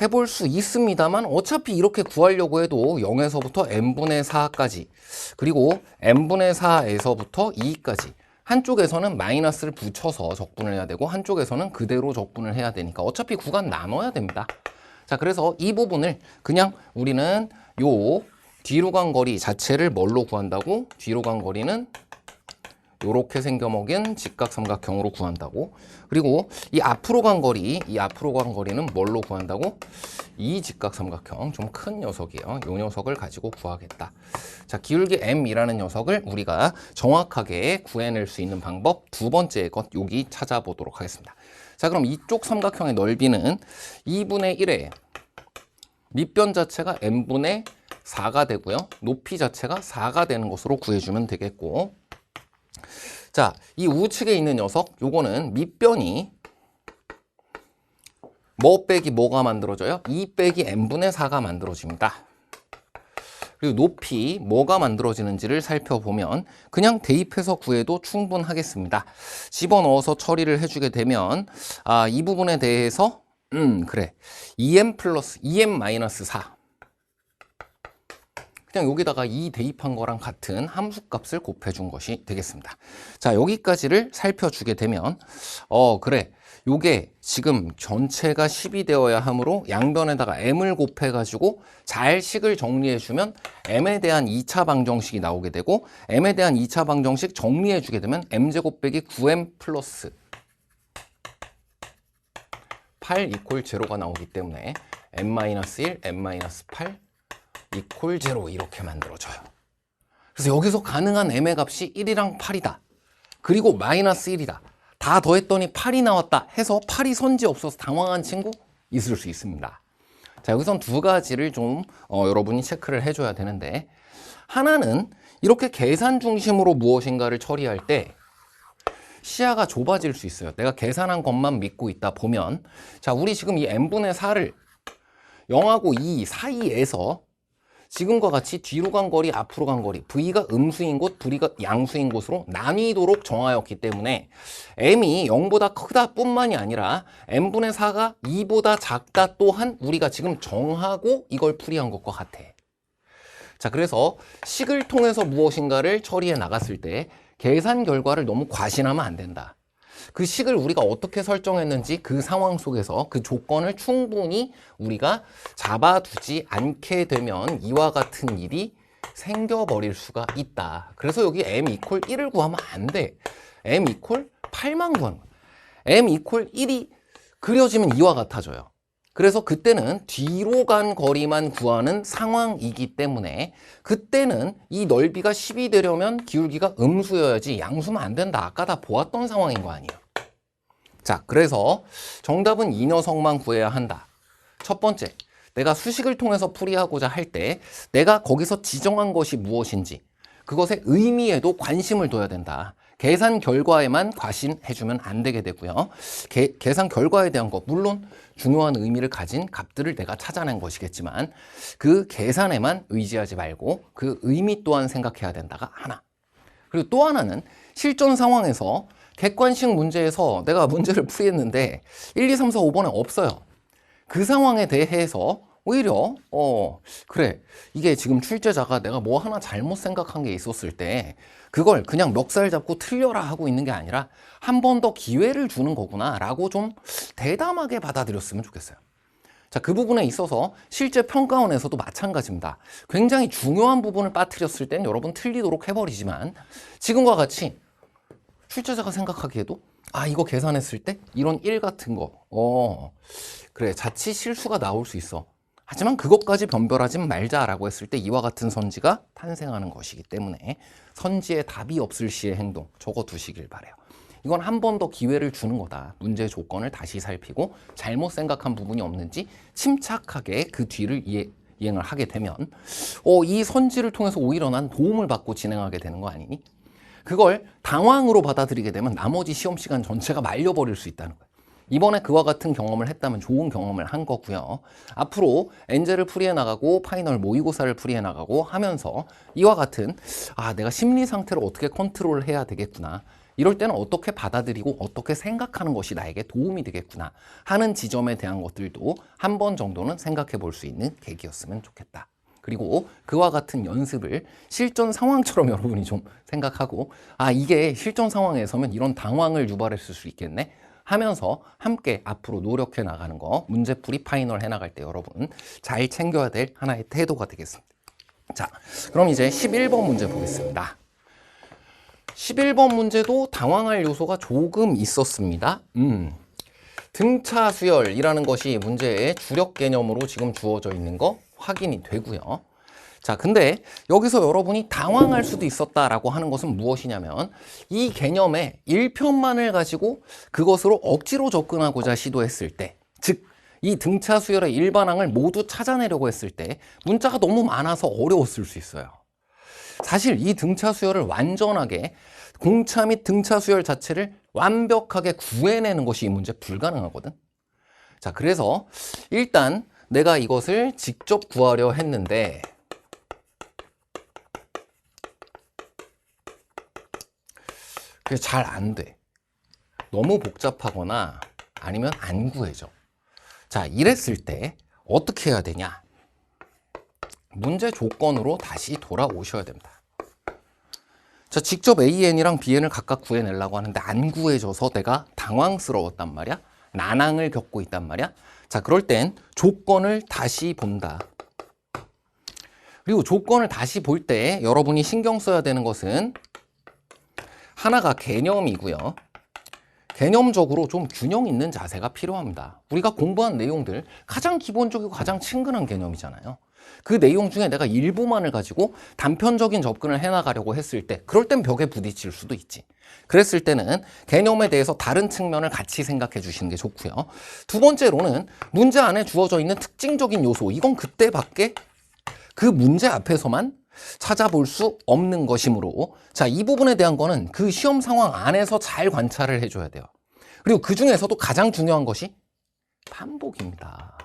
해볼 수 있습니다만 어차피 이렇게 구하려고 해도 0에서부터 n분의 4까지 그리고 n분의 4에서부터 2까지 한쪽에서는 마이너스를 붙여서 적분을 해야 되고 한쪽에서는 그대로 적분을 해야 되니까 어차피 구간 나눠야 됩니다. 자, 그래서 이 부분을 그냥 우리는 요 뒤로 간 거리 자체를 뭘로 구한다고? 뒤로 간 거리는 요렇게 생겨먹인 직각삼각형으로 구한다고. 그리고 이 앞으로 간 거리, 이 앞으로 간 거리는 뭘로 구한다고? 이 직각삼각형, 좀 큰 녀석이에요. 요 녀석을 가지고 구하겠다. 자, 기울기 m이라는 녀석을 우리가 정확하게 구해낼 수 있는 방법 두 번째 것 여기 찾아보도록 하겠습니다. 자, 그럼 이쪽 삼각형의 넓이는 2분의 1에 밑변 자체가 n분의 4가 되고요. 높이 자체가 4가 되는 것으로 구해주면 되겠고, 자, 이 우측에 있는 녀석 요거는 밑변이 뭐 빼기 뭐가 만들어져요? 2 빼기 n분의 4가 만들어집니다. 그리고 높이 뭐가 만들어지는지를 살펴보면 그냥 대입해서 구해도 충분하겠습니다. 집어넣어서 처리를 해주게 되면 이 부분에 대해서 그래 2m 플러스 2m 마이너스 4 그냥 여기다가 2 대입한 거랑 같은 함수값을 곱해준 것이 되겠습니다. 자, 여기까지를 살펴주게 되면 그래 요게 지금 전체가 10이 되어야 하므로 양변에다가 m을 곱해가지고 잘 식을 정리해주면 m에 대한 2차 방정식이 나오게 되고 m에 대한 2차 방정식 정리해주게 되면 m제곱 빼기 9m 플러스 8 이퀄 제로가 나오기 때문에 m-1, m-8 이퀄 제로 이렇게 만들어져요. 그래서 여기서 가능한 m의 값이 1이랑 8이다. 그리고 마이너스 1이다. 다 더했더니 8이 나왔다 해서 8이 선지 없어서 당황한 친구 있을 수 있습니다. 자, 여기선 두 가지를 좀 여러분이 체크를 해줘야 되는데 하나는 이렇게 계산 중심으로 무엇인가를 처리할 때 시야가 좁아질 수 있어요. 내가 계산한 것만 믿고 있다 보면 자, 우리 지금 이 n분의 4를 0하고 2 사이에서 지금과 같이 뒤로 간 거리, 앞으로 간 거리, V가 음수인 곳, V가 양수인 곳으로 나뉘도록 정하였기 때문에 M이 0보다 크다 뿐만이 아니라 M분의 4가 2보다 작다 또한 우리가 지금 정하고 이걸 풀이한 것과 같아. 자, 그래서 식을 통해서 무엇인가를 처리해 나갔을 때 계산 결과를 너무 과신하면 안 된다. 그 식을 우리가 어떻게 설정했는지 그 상황 속에서 그 조건을 충분히 우리가 잡아두지 않게 되면 이와 같은 일이 생겨버릴 수가 있다. 그래서 여기 m 이퀄 1을 구하면 안 돼. m 이퀄 8만 구하는 거야. m 이퀄 1이 그려지면 이와 같아져요. 그래서 그때는 뒤로 간 거리만 구하는 상황이기 때문에 그때는 이 넓이가 10이 되려면 기울기가 음수여야지 양수면 안 된다. 아까 다 보았던 상황인 거 아니에요. 자, 그래서 정답은 이 녀석만 구해야 한다. 첫 번째, 내가 수식을 통해서 풀이하고자 할 때 내가 거기서 지정한 것이 무엇인지 그것의 의미에도 관심을 둬야 된다. 계산 결과에만 과신해주면 안 되게 되고요. 계산 결과에 대한 것, 물론 중요한 의미를 가진 값들을 내가 찾아낸 것이겠지만 그 계산에만 의지하지 말고 그 의미 또한 생각해야 된다가 하나. 그리고 또 하나는 실전 상황에서 객관식 문제에서 내가 문제를 풀이했는데 1, 2, 3, 4, 5번에 없어요. 그 상황에 대해서 오히려 그래, 이게 지금 출제자가 내가 뭐 하나 잘못 생각한 게 있었을 때 그걸 그냥 멱살 잡고 틀려라 하고 있는 게 아니라 한 번 더 기회를 주는 거구나 라고 좀 대담하게 받아들였으면 좋겠어요. 자, 그 부분에 있어서 실제 평가원에서도 마찬가지입니다. 굉장히 중요한 부분을 빠뜨렸을 땐 여러분 틀리도록 해버리지만 지금과 같이 출제자가 생각하기에도 이거 계산했을 때 이런 1 같은 거 그래, 자칫 실수가 나올 수 있어. 하지만 그것까지 변별하지 말자라고 했을 때 이와 같은 선지가 탄생하는 것이기 때문에 선지에 답이 없을 시의 행동 적어두시길 바래요. 이건 한 번 더 기회를 주는 거다. 문제 조건을 다시 살피고 잘못 생각한 부분이 없는지 침착하게 그 뒤를 이행을 하게 되면 이 선지를 통해서 오히려 난 도움을 받고 진행하게 되는 거 아니니? 그걸 당황으로 받아들이게 되면 나머지 시험 시간 전체가 말려버릴 수 있다는 거예요. 이번에 그와 같은 경험을 했다면 좋은 경험을 한 거고요. 앞으로 엔젤을 풀이해 나가고 파이널 모의고사를 풀이해 나가고 하면서 이와 같은 내가 심리 상태를 어떻게 컨트롤해야 되겠구나. 이럴 때는 어떻게 받아들이고 어떻게 생각하는 것이 나에게 도움이 되겠구나 하는 지점에 대한 것들도 한 번 정도는 생각해 볼 수 있는 계기였으면 좋겠다. 그리고 그와 같은 연습을 실전 상황처럼 여러분이 좀 생각하고 이게 실전 상황에서면 이런 당황을 유발했을 수 있겠네 하면서 함께 앞으로 노력해 나가는 거 문제풀이 파이널 해 나갈 때 여러분 잘 챙겨야 될 하나의 태도가 되겠습니다. 자, 그럼 이제 11번 문제 보겠습니다. 11번 문제도 당황할 요소가 조금 있었습니다. 등차 수열이라는 것이 문제의 주력 개념으로 지금 주어져 있는 거 확인이 되고요. 자, 근데 여기서 여러분이 당황할 수도 있었다라고 하는 것은 무엇이냐면 이 개념의 1편만을 가지고 그것으로 억지로 접근하고자 시도했을 때, 즉 이 등차 수열의 일반항을 모두 찾아내려고 했을 때 문자가 너무 많아서 어려웠을 수 있어요. 사실 이 등차 수열을 완전하게 공차 및 등차 수열 자체를 완벽하게 구해내는 것이 이 문제 불가능하거든. 자, 그래서 일단 내가 이것을 직접 구하려 했는데 그게 잘 안 돼. 너무 복잡하거나 아니면 안 구해져. 자, 이랬을 때 어떻게 해야 되냐? 문제 조건으로 다시 돌아오셔야 됩니다. 자, 직접 AN이랑 BN을 각각 구해내려고 하는데 안 구해져서 내가 당황스러웠단 말이야. 난항을 겪고 있단 말이야. 자, 그럴 땐 조건을 다시 본다. 그리고 조건을 다시 볼 때 여러분이 신경 써야 되는 것은 하나가 개념이고요. 개념적으로 좀 균형 있는 자세가 필요합니다. 우리가 공부한 내용들 가장 기본적이고 가장 친근한 개념이잖아요. 그 내용 중에 내가 일부만을 가지고 단편적인 접근을 해나가려고 했을 때 그럴 땐 벽에 부딪힐 수도 있지. 그랬을 때는 개념에 대해서 다른 측면을 같이 생각해 주시는 게 좋고요. 두 번째로는 문제 안에 주어져 있는 특징적인 요소, 이건 그때밖에 그 문제 앞에서만 찾아볼 수 없는 것이므로 자, 이 부분에 대한 거는 그 시험 상황 안에서 잘 관찰을 해줘야 돼요. 그리고 그 중에서도 가장 중요한 것이 반복입니다.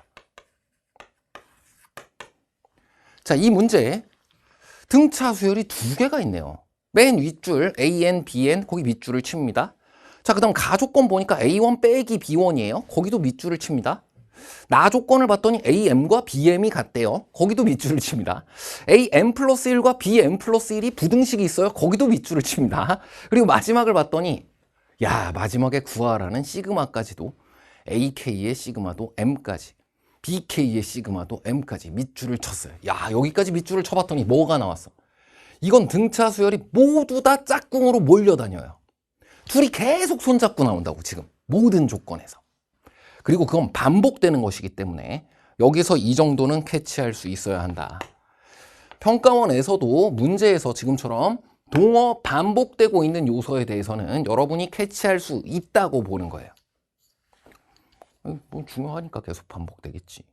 자, 이 문제에 등차 수열이 두 개가 있네요. 맨 윗줄 AN, BN 거기 밑줄을 칩니다. 자, 그 다음 가조건 보니까 A1 빼기 B1이에요. 거기도 밑줄을 칩니다. 나 조건을 봤더니 AM과 BM이 같대요. 거기도 밑줄을 칩니다. AM 플러스 1과 BM 플러스 1이 부등식이 있어요. 거기도 밑줄을 칩니다. 그리고 마지막을 봤더니 마지막에 구하라는 시그마까지도 AK의 시그마도 M까지 BK의 시그마도 M까지 밑줄을 쳤어요. 여기까지 밑줄을 쳐봤더니 뭐가 나왔어? 이건 등차 수열이 모두 다 짝꿍으로 몰려다녀요. 둘이 계속 손잡고 나온다고 지금 모든 조건에서. 그리고 그건 반복되는 것이기 때문에 여기서 이 정도는 캐치할 수 있어야 한다. 평가원에서도 문제에서 지금처럼 동어 반복되고 있는 요소에 대해서는 여러분이 캐치할 수 있다고 보는 거예요. 뭐 중요하니까 계속 반복되겠지.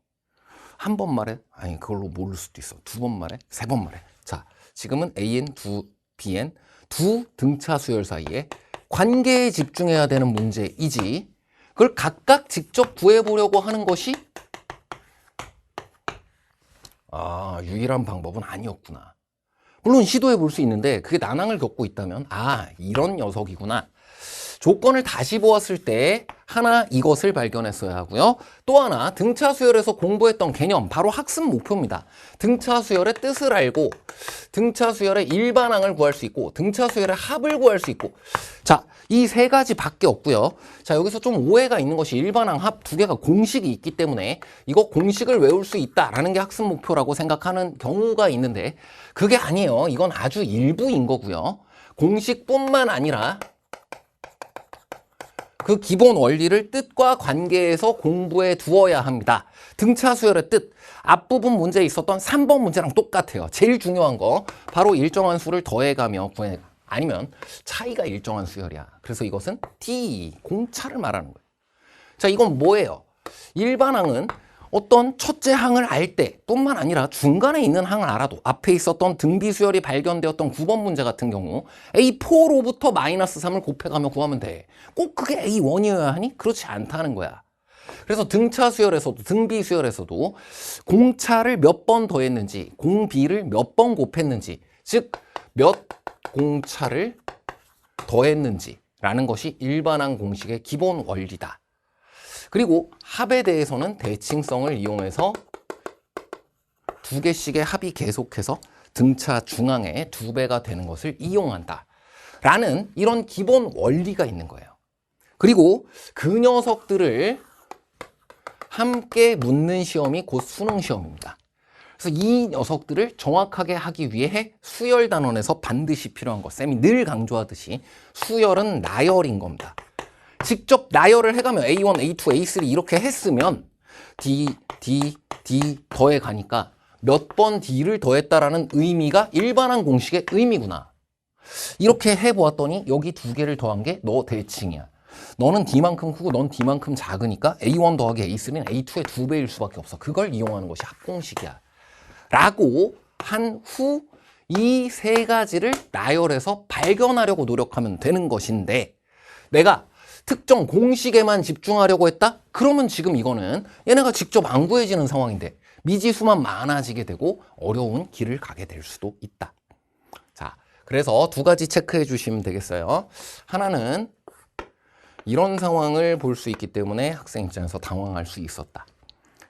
한 번 말해? 아니, 그걸로 모를 수도 있어. 두 번 말해? 세 번 말해. 자, 지금은 AN, BN 두 등차 수열 사이에 관계에 집중해야 되는 문제이지 그걸 각각 직접 구해보려고 하는 것이 유일한 방법은 아니었구나. 물론 시도해 볼 수 있는데 그게 난항을 겪고 있다면 이런 녀석이구나. 조건을 다시 보았을 때 하나 이것을 발견했어야 하고요. 또 하나 등차 수열에서 공부했던 개념 바로 학습 목표입니다. 등차 수열의 뜻을 알고 등차 수열의 일반항을 구할 수 있고 등차 수열의 합을 구할 수 있고 자, 이 세 가지밖에 없고요. 자, 여기서 좀 오해가 있는 것이 일반항, 합 두 개가 공식이 있기 때문에 이거 공식을 외울 수 있다라는 게 학습 목표라고 생각하는 경우가 있는데 그게 아니에요. 이건 아주 일부인 거고요. 공식뿐만 아니라 그 기본 원리를 뜻과 관계에서 공부해 두어야 합니다. 등차 수열의 뜻, 앞부분 문제에 있었던 3번 문제랑 똑같아요. 제일 중요한 거 바로 일정한 수를 더해가며 구해 아니면 차이가 일정한 수열이야. 그래서 이것은 D, 공차를 말하는 거예요. 자, 이건 뭐예요? 일반항은 어떤 첫째 항을 알 때 뿐만 아니라 중간에 있는 항을 알아도 앞에 있었던 등비수열이 발견되었던 9번 문제 같은 경우 A4로부터 마이너스 3을 곱해가며 구하면 돼. 꼭 그게 A1이어야 하니? 그렇지 않다는 거야. 그래서 등차 수열에서도 등비 수열에서도 공차를 몇 번 더했는지 공비를 몇 번 곱했는지 즉 몇 공차를 더했는지 라는 것이 일반항 공식의 기본 원리다. 그리고 합에 대해서는 대칭성을 이용해서 두 개씩의 합이 계속해서 등차 중앙에 2배가 되는 것을 이용한다. 라는 이런 기본 원리가 있는 거예요. 그리고 그 녀석들을 함께 묻는 시험이 곧 수능 시험입니다. 그래서 이 녀석들을 정확하게 하기 위해 수열 단원에서 반드시 필요한 것. 쌤이 늘 강조하듯이 수열은 나열인 겁니다. 직접 나열을 해가면 A1, A2, A3 이렇게 했으면 D 더해 가니까 몇 번 D를 더했다라는 의미가 일반항 공식의 의미구나. 이렇게 해보았더니 여기 두 개를 더한 게 너 대칭이야. 너는 D만큼 크고 넌 D만큼 작으니까 A1 더하기 A3는 A2의 2배일 수밖에 없어. 그걸 이용하는 것이 합공식이야. 라고 한 후 이 세 가지를 나열해서 발견하려고 노력하면 되는 것인데 내가 특정 공식에만 집중하려고 했다? 그러면 지금 이거는 얘네가 직접 안 구해지는 상황인데 미지수만 많아지게 되고 어려운 길을 가게 될 수도 있다. 자, 그래서 두 가지 체크해 주시면 되겠어요. 하나는 이런 상황을 볼 수 있기 때문에 학생 입장에서 당황할 수 있었다.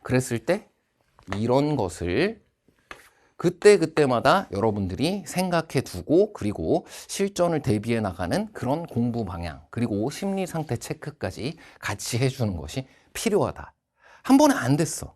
그랬을 때 이런 것을 그때마다 여러분들이 생각해 두고 그리고 실전을 대비해 나가는 그런 공부 방향 그리고 심리 상태 체크까지 같이 해주는 것이 필요하다. 한 번에 안 됐어.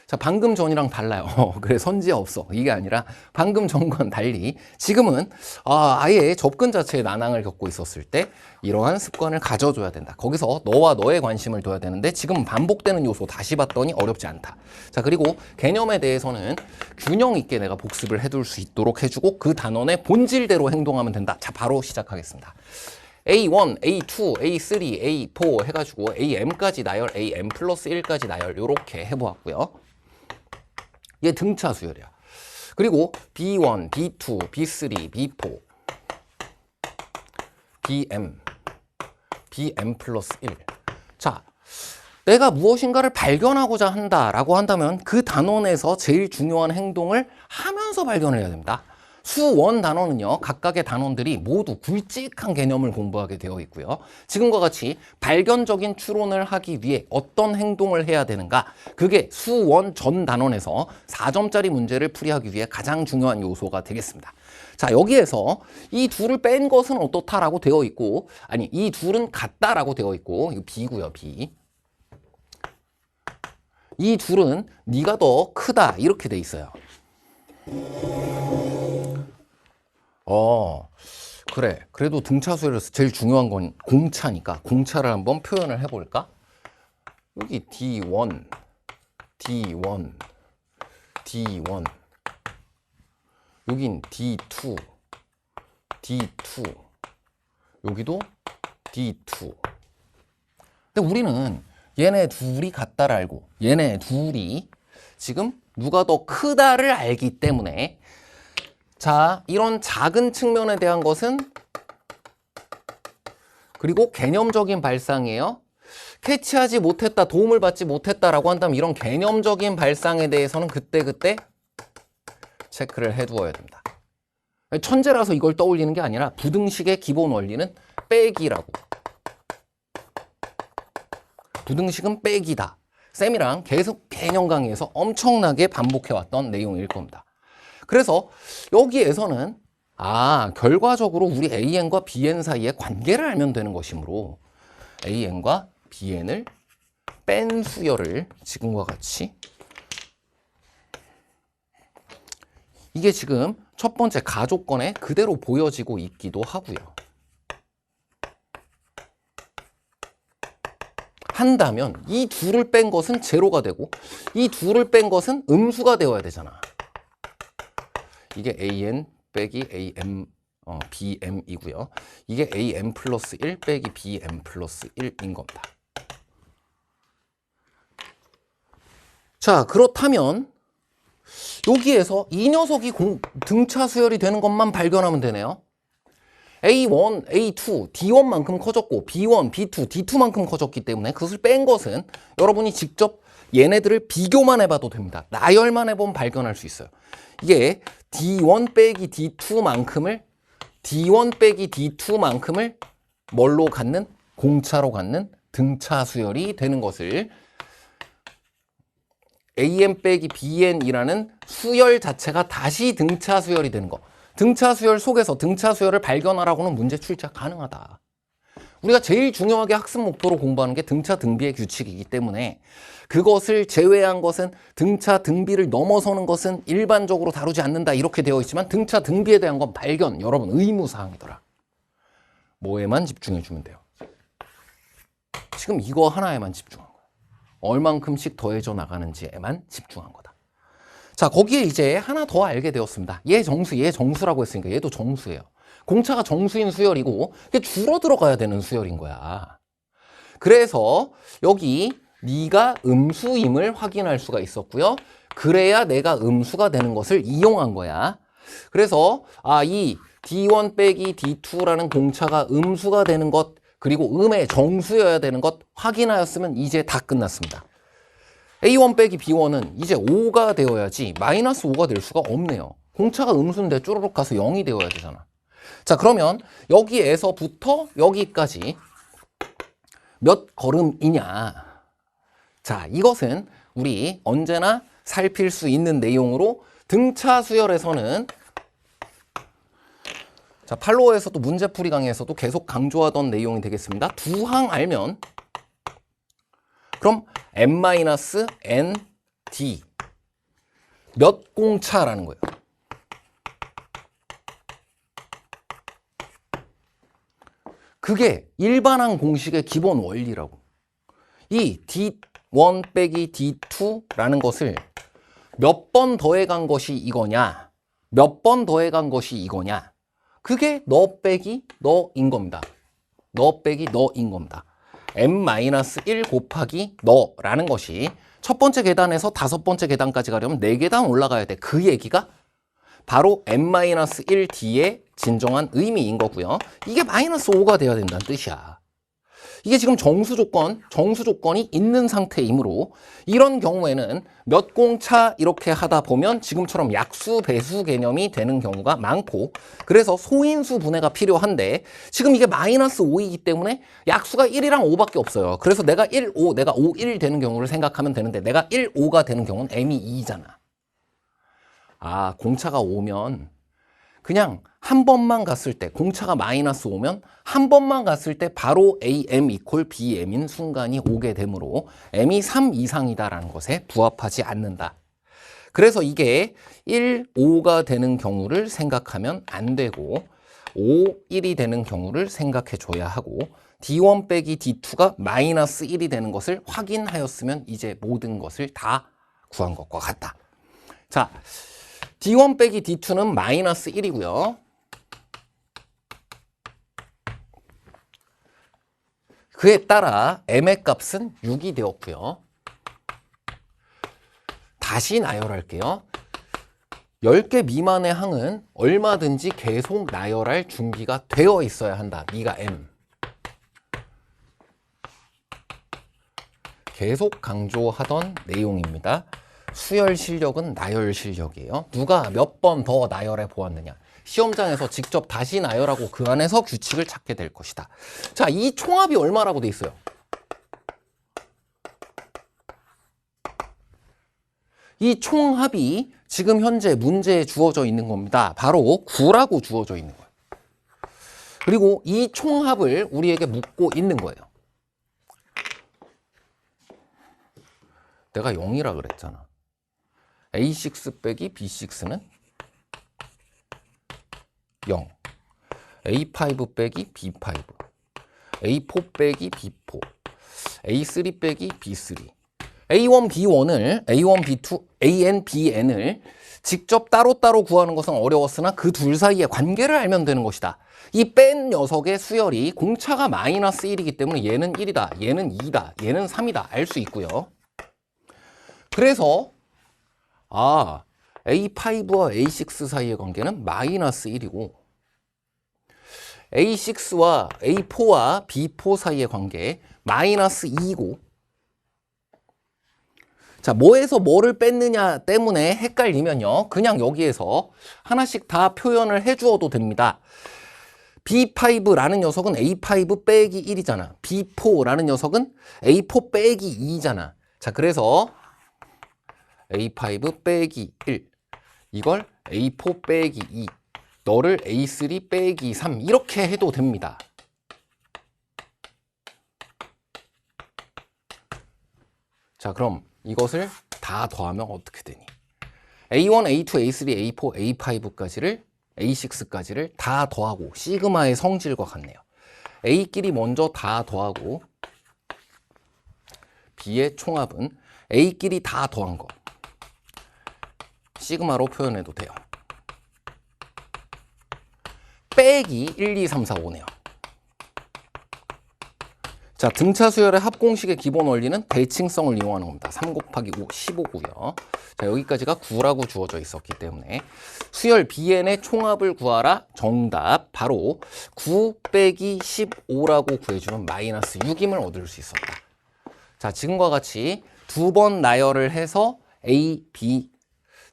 자, 방금 전이랑 달라요. 그래, 선지에 없어. 이게 아니라 방금 전과는 달리 지금은 아예 접근 자체에 난항을 겪고 있었을 때 이러한 습관을 가져줘야 된다. 거기서 너와 너의 관심을 둬야 되는데 지금 반복되는 요소 다시 봤더니 어렵지 않다. 자, 그리고 개념에 대해서는 균형 있게 내가 복습을 해둘 수 있도록 해주고 그 단원의 본질대로 행동하면 된다. 자, 바로 시작하겠습니다. A1, A2, A3, A4 해가지고 AM까지 나열, AM 플러스 1까지 나열 이렇게 해보았고요. 얘 등차 수열이야. 그리고 B1, B2, B3, B4, BM 플러스 1. 자, 내가 무엇인가를 발견하고자 한다라고 한다면 그 단원에서 제일 중요한 행동을 하면서 발견을 해야 됩니다. 수원 단원은요, 각각의 단원들이 모두 굵직한 개념을 공부하게 되어 있고요. 지금과 같이 발견적인 추론을 하기 위해 어떤 행동을 해야 되는가? 그게 수원 전 단원에서 4점짜리 문제를 풀이하기 위해 가장 중요한 요소가 되겠습니다. 자, 여기에서 이 둘을 뺀 것은 어떻다라고 되어 있고, 아니, 이 둘은 같다라고 되어 있고, 이거 B고요, B. 이 둘은 네가 더 크다 이렇게 돼 있어요. 그래. 그래도 등차 수열에서 제일 중요한 건 공차니까 공차를 한번 표현을 해볼까? 여기 D1, D1, D1 여긴 D2, D2 여기도 D2. 근데 우리는 얘네 둘이 같다를 알고 얘네 둘이 지금 누가 더 크다를 알기 때문에 자, 이런 작은 측면에 대한 것은 그리고 개념적인 발상이에요. 캐치하지 못했다, 도움을 받지 못했다라고 한다면 이런 개념적인 발상에 대해서는 그때그때 체크를 해두어야 된다. 천재라서 이걸 떠올리는 게 아니라 부등식의 기본 원리는 빼기라고. 부등식은 빼기다. 쌤이랑 계속 개념 강의에서 엄청나게 반복해왔던 내용일 겁니다. 그래서 여기에서는 결과적으로 우리 AN과 BN 사이의 관계를 알면 되는 것이므로 AN과 BN을 뺀 수열을 지금과 같이 이게 지금 첫 번째 가조건에 그대로 보여지고 있기도 하고요. 한다면 이 둘을 뺀 것은 제로가 되고 이 둘을 뺀 것은 음수가 되어야 되잖아. 이게 AN 빼기 AM BM이고요. 이게 AM 플러스 1 빼기 BM 플러스 1인 겁니다. 자, 그렇다면 여기에서 이 녀석이 등차 수열이 되는 것만 발견하면 되네요. A1, A2, D1만큼 커졌고 B1, B2, D2만큼 커졌기 때문에 그것을 뺀 것은 여러분이 직접 얘네들을 비교만 해봐도 됩니다. 나열만 해보면 발견할 수 있어요. 이게 D1 빼기 D2만큼을 D1 빼기 D2만큼을 뭘로 갖는? 공차로 갖는 등차 수열이 되는 것을 AM 빼기 BN이라는 수열 자체가 다시 등차 수열이 되는 거. 등차 수열 속에서 등차 수열을 발견하라고는 문제 출제가 가능하다. 우리가 제일 중요하게 학습 목표로 공부하는 게 등차 등비의 규칙이기 때문에 그것을 제외한 것은 등차 등비를 넘어서는 것은 일반적으로 다루지 않는다 이렇게 되어 있지만 등차 등비에 대한 건 발견, 여러분 의무사항이더라. 뭐에만 집중해주면 돼요. 지금 이거 하나에만 집중한 거야. 얼만큼씩 더해져 나가는지에만 집중한 거다. 자, 거기에 이제 하나 더 알게 되었습니다. 얘 정수라고 했으니까 얘도 정수예요. 공차가 정수인 수열이고 이게 줄어들어가야 되는 수열인 거야. 그래서 여기 네가 음수임을 확인할 수가 있었고요. 그래야 내가 음수가 되는 것을 이용한 거야. 그래서 이 D1 빼기 D2라는 공차가 음수가 되는 것 그리고 음의 정수여야 되는 것 확인하였으면 이제 다 끝났습니다. A1 빼기 B1은 이제 5가 되어야지 마이너스 5가 될 수가 없네요. 공차가 음수인데 쪼르륵 가서 0이 되어야 되잖아. 자, 그러면 여기에서부터 여기까지 몇 걸음이냐. 자, 이것은 우리 언제나 살필 수 있는 내용으로 등차 수열에서는 자, 팔로워에서도 문제풀이 강의에서도 계속 강조하던 내용이 되겠습니다. 두 항 알면 그럼 n-nd 몇 공차라는 거예요. 그게 일반항 공식의 기본 원리라고. 이 D1 빼기 D2라는 것을 몇 번 더해간 것이 이거냐, 몇 번 더해간 것이 이거냐, 그게 너 빼기 너인 겁니다. 너 빼기 너인 겁니다. n-1 곱하기 너라는 것이 첫 번째 계단에서 다섯 번째 계단까지 가려면 4계단 올라가야 돼. 그 얘기가 바로 n-1 뒤에 진정한 의미인 거고요. 이게 마이너스 5가 돼야 된다는 뜻이야. 이게 지금 정수 조건이 있는 상태이므로 이런 경우에는 몇 공차 이렇게 하다 보면 지금처럼 약수, 배수 개념이 되는 경우가 많고 그래서 소인수 분해가 필요한데 지금 이게 마이너스 5이기 때문에 약수가 1이랑 5밖에 없어요. 그래서 내가 1, 5, 내가 5, 1 되는 경우를 생각하면 되는데 내가 1, 5가 되는 경우는 m이 2잖아. 공차가 5면 그냥 한 번만 갔을 때 공차가 마이너스 5면 한 번만 갔을 때 바로 AM 이퀄 BM인 순간이 오게 되므로 M이 3 이상이다라는 것에 부합하지 않는다. 그래서 이게 1, 5가 되는 경우를 생각하면 안 되고 5, 1이 되는 경우를 생각해 줘야 하고 D1 빼기 D2가 마이너스 1이 되는 것을 확인하였으면 이제 모든 것을 다 구한 것과 같다. 자, D1 빼기 D2는 마이너스 1이고요. 그에 따라 m의 값은 6이 되었고요. 다시 나열할게요. 10개 미만의 항은 얼마든지 계속 나열할 준비가 되어 있어야 한다. 미가 m. 계속 강조하던 내용입니다. 수열 실력은 나열 실력이에요. 누가 몇 번 더 나열해 보았느냐. 시험장에서 직접 다시 나열하고 그 안에서 규칙을 찾게 될 것이다. 자, 이 총합이 얼마라고 돼 있어요? 이 총합이 지금 현재 문제에 주어져 있는 겁니다. 바로 9라고 주어져 있는 거예요. 그리고 이 총합을 우리에게 묻고 있는 거예요. 내가 0이라 그랬잖아. A6 빼기 B6는 0. A5 빼기 B5. A4 빼기 B4. A3 빼기 B3. A1, B1을, A1, B2, AN, BN을 직접 따로따로 구하는 것은 어려웠으나 그 둘 사이의 관계를 알면 되는 것이다. 이 뺀 녀석의 수열이 공차가 마이너스 1이기 때문에 얘는 1이다, 얘는 2다, 얘는 3이다 알 수 있고요. 그래서 A5와 A6 사이의 관계는 마이너스 1이고 A6와 A4와 B4 사이의 관계 마이너스 2이고 자, 뭐에서 뭐를 뺐느냐 때문에 헷갈리면요. 그냥 여기에서 하나씩 다 표현을 해주어도 됩니다. B5라는 녀석은 A5 빼기 1이잖아. B4라는 녀석은 A4 빼기 2잖아. 자, 그래서 A5 빼기 1 이걸 A4 빼기 2 너를 A3 빼기 3 이렇게 해도 됩니다. 자, 그럼 이것을 다 더하면 어떻게 되니? A1, A2, A3, A4, A5까지를 A6까지를 다 더하고 시그마의 성질과 같네요. A끼리 먼저 다 더하고 B의 총합은 A끼리 다 더한 거 시그마로 표현해도 돼요. 빼기 1, 2, 3, 4, 5네요. 자, 등차 수열의 합공식의 기본 원리는 대칭성을 이용하는 겁니다. 3 곱하기 5, 15고요. 자, 여기까지가 9라고 주어져 있었기 때문에 수열 Bn의 총합을 구하라. 정답 바로 9 빼기 15라고 구해주면 마이너스 6임을 얻을 수 있었다. 자, 지금과 같이 두 번 나열을 해서 A, B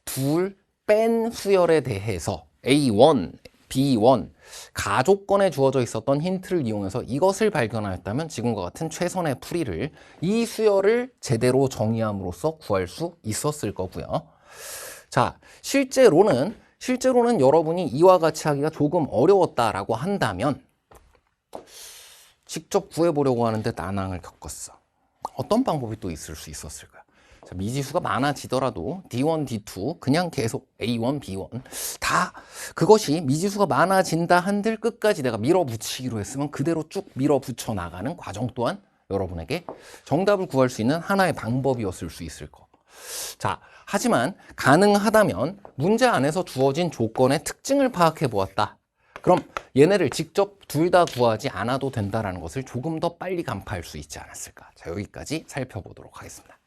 둘 뺀 수열에 대해서 A1, B1 가족권에 주어져 있었던 힌트를 이용해서 이것을 발견하였다면 지금과 같은 최선의 풀이를 이 수열을 제대로 정의함으로써 구할 수 있었을 거고요. 자, 실제로는 여러분이 이와 같이 하기가 조금 어려웠다라고 한다면 직접 구해보려고 하는데 난항을 겪었어. 어떤 방법이 또 있을 수 있었을까요? 자, 미지수가 많아지더라도 D1, D2 그냥 계속 A1, B1 다 그것이 미지수가 많아진다 한들 끝까지 내가 밀어붙이기로 했으면 그대로 쭉 밀어붙여 나가는 과정 또한 여러분에게 정답을 구할 수 있는 하나의 방법이었을 수 있을 거. 자, 하지만 가능하다면 문제 안에서 주어진 조건의 특징을 파악해 보았다. 그럼 얘네를 직접 둘 다 구하지 않아도 된다는 것을 조금 더 빨리 간파할 수 있지 않았을까. 자, 여기까지 살펴보도록 하겠습니다.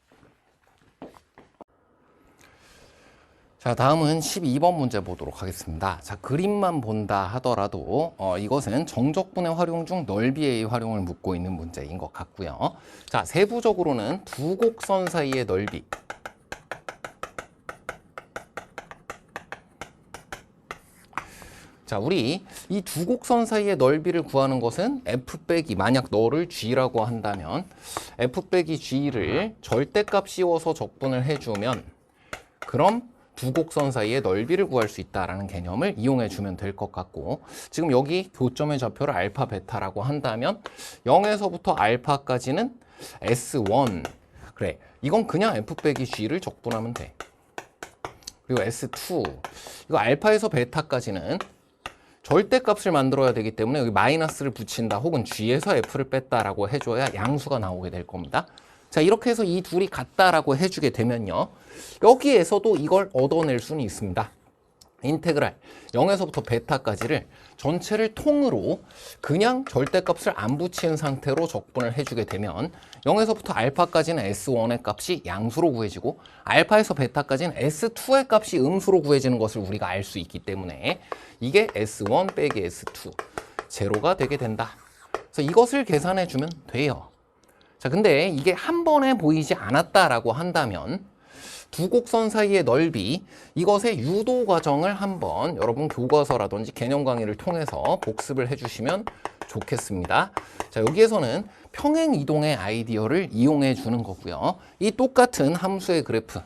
자, 다음은 12번 문제 보도록 하겠습니다. 자, 그림만 본다 하더라도 이것은 정적분의 활용 중 넓이의 활용을 묻고 있는 문제인 것 같고요. 자, 세부적으로는 두 곡선 사이의 넓이. 자, 우리 이 두 곡선 사이의 넓이를 구하는 것은 F 빼기 만약 너를 G라고 한다면 F 빼기 G를 절대값 씌워서 적분을 해주면 그럼 두 곡선 사이의 넓이를 구할 수 있다는 개념을 이용해 주면 될 것 같고 지금 여기 교점의 좌표를 알파 베타라고 한다면 0에서부터 알파까지는 S1 그래 이건 그냥 F 빼기 G를 적분하면 돼. 그리고 S2 이거 알파에서 베타까지는 절대값을 만들어야 되기 때문에 여기 마이너스를 붙인다 혹은 G에서 F를 뺐다라고 해줘야 양수가 나오게 될 겁니다. 자, 이렇게 해서 이 둘이 같다라고 해주게 되면요. 여기에서도 이걸 얻어낼 수는 있습니다. 인테그랄 0에서부터 베타까지를 전체를 통으로 그냥 절대값을 안 붙이는 상태로 적분을 해주게 되면 0에서부터 알파까지는 S1의 값이 양수로 구해지고 알파에서 베타까지는 S2의 값이 음수로 구해지는 것을 우리가 알 수 있기 때문에 이게 S1 빼기 S2 제로가 되게 된다. 그래서 이것을 계산해 주면 돼요. 자, 근데 이게 한 번에 보이지 않았다라고 한다면 두 곡선 사이의 넓이, 이것의 유도 과정을 한번 여러분 교과서라든지 개념 강의를 통해서 복습을 해주시면 좋겠습니다. 자, 여기에서는 평행 이동의 아이디어를 이용해 주는 거고요. 이 똑같은 함수의 그래프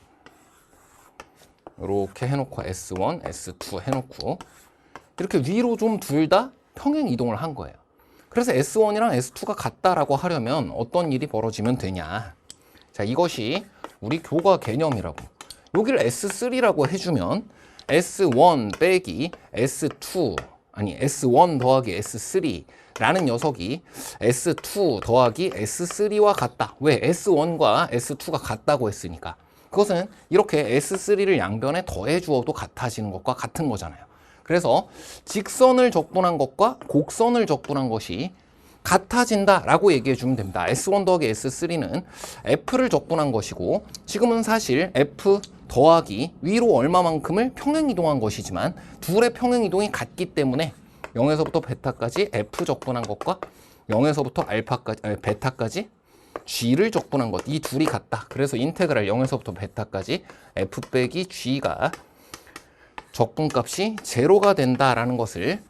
이렇게 해놓고 S1, S2 해놓고 이렇게 위로 좀 둘 다 평행 이동을 한 거예요. 그래서 S1이랑 S2가 같다라고 하려면 어떤 일이 벌어지면 되냐. 자, 이것이 우리 교과 개념이라고. 여기를 S3라고 해주면 S1 빼기 S2, 아니 S1 더하기 S3라는 녀석이 S2 더하기 S3와 같다. 왜? S1과 S2가 같다고 했으니까. 그것은 이렇게 S3를 양변에 더해 주어도 같아지는 것과 같은 거잖아요. 그래서 직선을 적분한 것과 곡선을 적분한 것이 같아진다라고 얘기해 주면 됩니다. S1 더하기 S3는 F를 적분한 것이고 지금은 사실 F 더하기 위로 얼마만큼을 평행이동한 것이지만 둘의 평행이동이 같기 때문에 0에서부터 베타까지 F 적분한 것과 0에서부터 알파까지, 베타까지 G를 적분한 것, 이 둘이 같다. 그래서 인테그랄 0에서부터 베타까지 F 빼기 G가 적분값이 제로가 된다라는 것을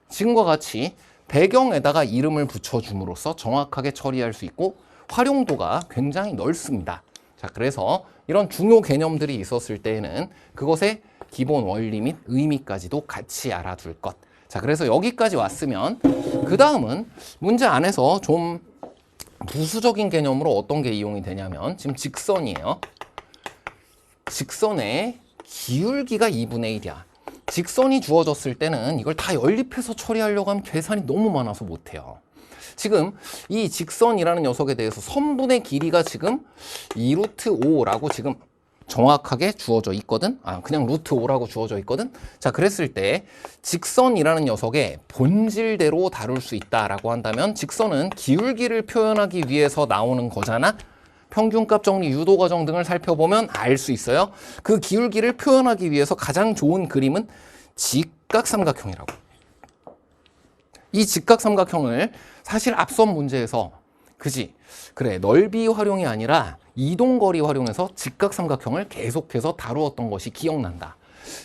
지금과 같이 배경에다가 이름을 붙여줌으로써 정확하게 처리할 수 있고 활용도가 굉장히 넓습니다. 자, 그래서 이런 중요 개념들이 있었을 때에는 그것의 기본 원리 및 의미까지도 같이 알아둘 것. 자, 그래서 여기까지 왔으면 그 다음은 문제 안에서 좀 부수적인 개념으로 어떤 게 이용이 되냐면 지금 직선이에요. 직선의 기울기가 2분의 1이야. 직선이 주어졌을 때는 이걸 다 연립해서 처리하려고 하면 계산이 너무 많아서 못해요. 지금 이 직선이라는 녀석에 대해서 선분의 길이가 지금 2루트 5라고 지금 정확하게 주어져 있거든. 그냥 루트 5라고 주어져 있거든. 자, 그랬을 때 직선이라는 녀석의 본질대로 다룰 수 있다라고 한다면 직선은 기울기를 표현하기 위해서 나오는 거잖아. 평균값 정리, 유도 과정 등을 살펴보면 알 수 있어요. 그 기울기를 표현하기 위해서 가장 좋은 그림은 직각삼각형이라고. 이 직각삼각형을 사실 앞선 문제에서 그래, 넓이 활용이 아니라 이동거리 활용해서 직각삼각형을 계속해서 다루었던 것이 기억난다.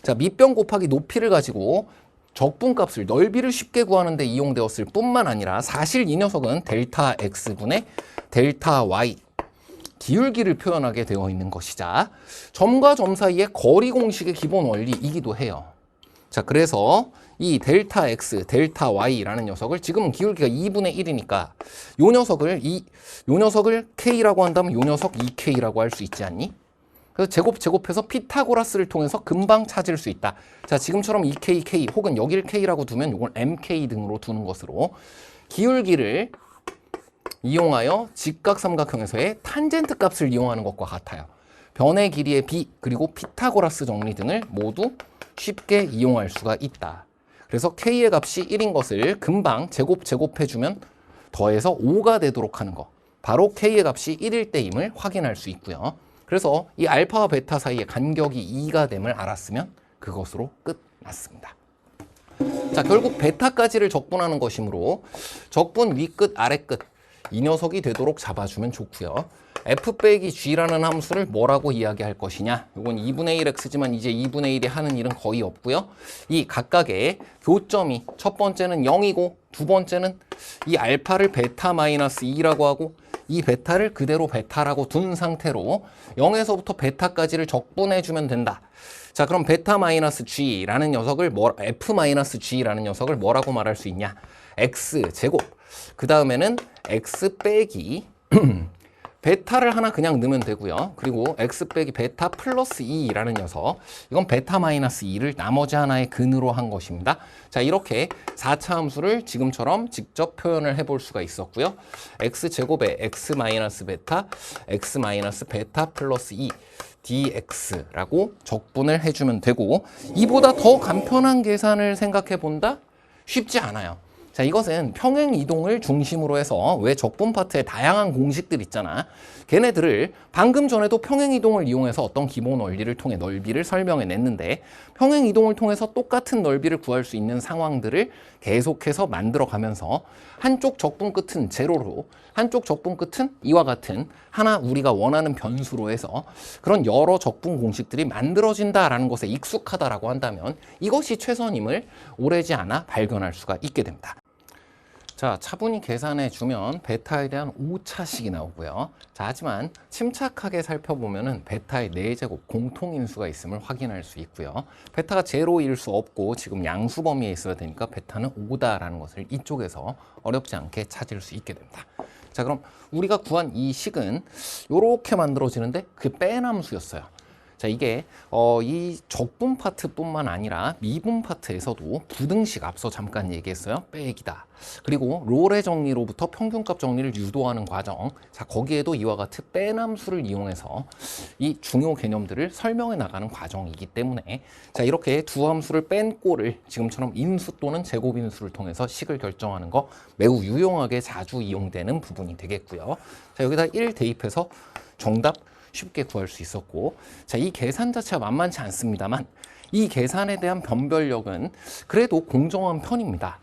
자, 밑변 곱하기 높이를 가지고 적분값을, 넓이를 쉽게 구하는 데 이용되었을 뿐만 아니라 사실 이 녀석은 델타 x분의 델타 y 기울기를 표현하게 되어 있는 것이자 점과 점 사이의 거리 공식의 기본 원리이기도 해요. 자, 그래서 이 델타 x, 델타 y라는 녀석을 지금은 기울기가 2분의 1이니까 요 녀석을 k라고 한다면 요 녀석 2k라고 할 수 있지 않니? 그래서 제곱해서 피타고라스를 통해서 금방 찾을 수 있다. 자, 지금처럼 2k, k 혹은 여기를 k라고 두면 요걸 mk 등으로 두는 것으로 기울기를 이용하여 직각삼각형에서의 탄젠트 값을 이용하는 것과 같아요. 변의 길이의 b 그리고 피타고라스 정리 등을 모두 쉽게 이용할 수가 있다. 그래서 k의 값이 1인 것을 금방 제곱해주면 더해서 5가 되도록 하는 거. 바로 k의 값이 1일 때임을 확인할 수 있고요. 그래서 이 알파와 베타 사이의 간격이 2가 됨을 알았으면 그것으로 끝났습니다. 자, 결국 베타까지를 적분하는 것이므로 적분 위끝 아래끝 이 녀석이 되도록 잡아주면 좋고요. f 빼기 g라는 함수를 뭐라고 이야기할 것이냐. 이건 2분의 1x지만 이제 2분의 1이 하는 일은 거의 없고요. 이 각각의 교점이 첫 번째는 0이고 두 번째는 이 알파를 베타 마이너스 2라고 하고 이 베타를 그대로 베타라고 둔 상태로 0에서부터 베타까지를 적분해주면 된다. 자, 그럼 베타 마이너스 g라는 녀석을 f 마이너스 g라는 녀석을 뭐라고 말할 수 있냐. x 제곱 그 다음에는 x 빼기 베타를 하나 그냥 넣으면 되고요. 그리고 x 빼기 베타 플러스 2라는 녀석, 이건 베타 마이너스 2를 나머지 하나의 근으로 한 것입니다. 자, 이렇게 4차 함수를 지금처럼 직접 표현을 해볼 수가 있었고요. x 제곱에 x 마이너스 베타 플러스 2 dx라고 적분을 해주면 되고, 이보다 더 간편한 계산을 생각해 본다? 쉽지 않아요. 자, 이것은 평행 이동을 중심으로 해서 왜 적분 파트에 다양한 공식들 있잖아. 걔네들을 방금 전에도 평행 이동을 이용해서 어떤 기본 원리를 통해 넓이를 설명해 냈는데, 평행 이동을 통해서 똑같은 넓이를 구할 수 있는 상황들을 계속해서 만들어 가면서 한쪽 적분 끝은 제로로, 한쪽 적분 끝은 이와 같은 하나 우리가 원하는 변수로 해서 그런 여러 적분 공식들이 만들어진다라는 것에 익숙하다라고 한다면 이것이 최선임을 오래지 않아 발견할 수가 있게 됩니다. 자, 차분히 계산해 주면 베타에 대한 오차식이 나오고요. 자, 하지만 침착하게 살펴보면은 베타의 4제곱 공통인수가 있음을 확인할 수 있고요. 베타가 제로일 수 없고 지금 양수 범위에 있어야 되니까 베타는 5다라는 것을 이쪽에서 어렵지 않게 찾을 수 있게 됩니다. 자, 그럼 우리가 구한 이 식은 이렇게 만들어지는데 그 빼남수였어요. 자, 이게 이 적분 파트뿐만 아니라 미분 파트에서도 부등식 앞서 잠깐 얘기했어요. 빼기다. 그리고 롤의 정리로부터 평균값 정리를 유도하는 과정. 자, 거기에도 이와 같은 빼남수를 이용해서 이 중요 개념들을 설명해 나가는 과정이기 때문에, 자, 이렇게 두 함수를 뺀 꼴을 지금처럼 인수 또는 제곱인수를 통해서 식을 결정하는 거 매우 유용하게 자주 이용되는 부분이 되겠고요. 자, 여기다 1 대입해서 정답 쉽게 구할 수 있었고, 자, 이 계산 자체가 만만치 않습니다만 이 계산에 대한 변별력은 그래도 공정한 편입니다.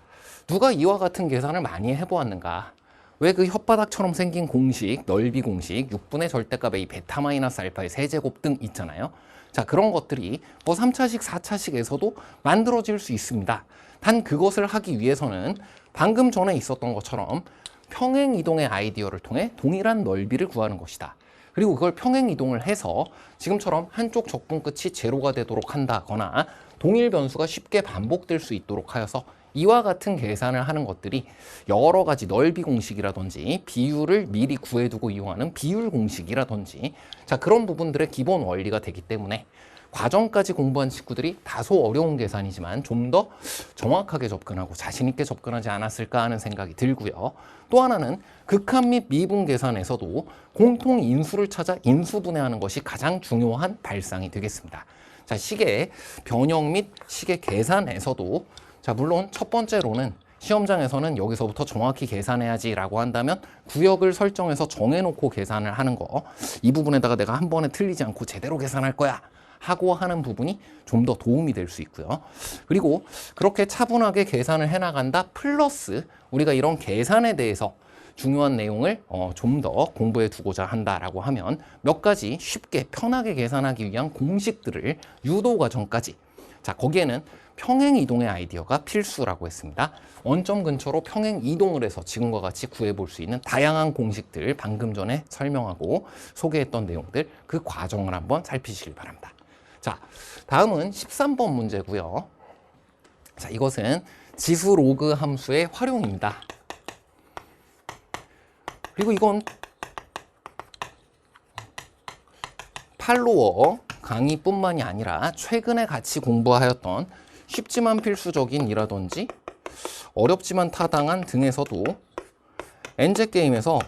누가 이와 같은 계산을 많이 해보았는가? 왜 그 혓바닥처럼 생긴 공식, 넓이 공식, 6분의 절대값 A 베타 마이너스 알파의 세제곱 등 있잖아요. 자, 그런 것들이 뭐 3차식, 4차식에서도 만들어질 수 있습니다. 단 그것을 하기 위해서는 방금 전에 있었던 것처럼 평행 이동의 아이디어를 통해 동일한 넓이를 구하는 것이다. 그리고 그걸 평행 이동을 해서 지금처럼 한쪽 적분 끝이 제로가 되도록 한다거나 동일 변수가 쉽게 반복될 수 있도록 하여서 이와 같은 계산을 하는 것들이 여러 가지 넓이 공식이라든지 비율을 미리 구해두고 이용하는 비율 공식이라든지, 자, 그런 부분들의 기본 원리가 되기 때문에 과정까지 공부한 친구들이 다소 어려운 계산이지만 좀 더 정확하게 접근하고 자신 있게 접근하지 않았을까 하는 생각이 들고요. 또 하나는 극한 및 미분 계산에서도 공통 인수를 찾아 인수분해하는 것이 가장 중요한 발상이 되겠습니다. 자, 식의 변형 및 식의 계산에서도, 자, 물론 첫 번째로는 시험장에서는 여기서부터 정확히 계산해야지 라고 한다면 구역을 설정해서 정해놓고 계산을 하는 거, 이 부분에다가 내가 한 번에 틀리지 않고 제대로 계산할 거야 하고 하는 부분이 좀 더 도움이 될 수 있고요. 그리고 그렇게 차분하게 계산을 해나간다 플러스 우리가 이런 계산에 대해서 중요한 내용을 좀 더 공부해 두고자 한다라고 하면 몇 가지 쉽게 편하게 계산하기 위한 공식들을 유도 과정까지, 자, 거기에는 평행 이동의 아이디어가 필수라고 했습니다. 원점 근처로 평행 이동을 해서 지금과 같이 구해볼 수 있는 다양한 공식들 방금 전에 설명하고 소개했던 내용들, 그 과정을 한번 살피시길 바랍니다. 자, 다음은 13번 문제고요. 자, 이것은 지수 로그 함수의 활용입니다. 그리고 이건 팔로워 강의뿐만이 아니라 최근에 같이 공부하였던 쉽지만 필수적인 이라든지 어렵지만 타당한 등에서도 엔제게임에서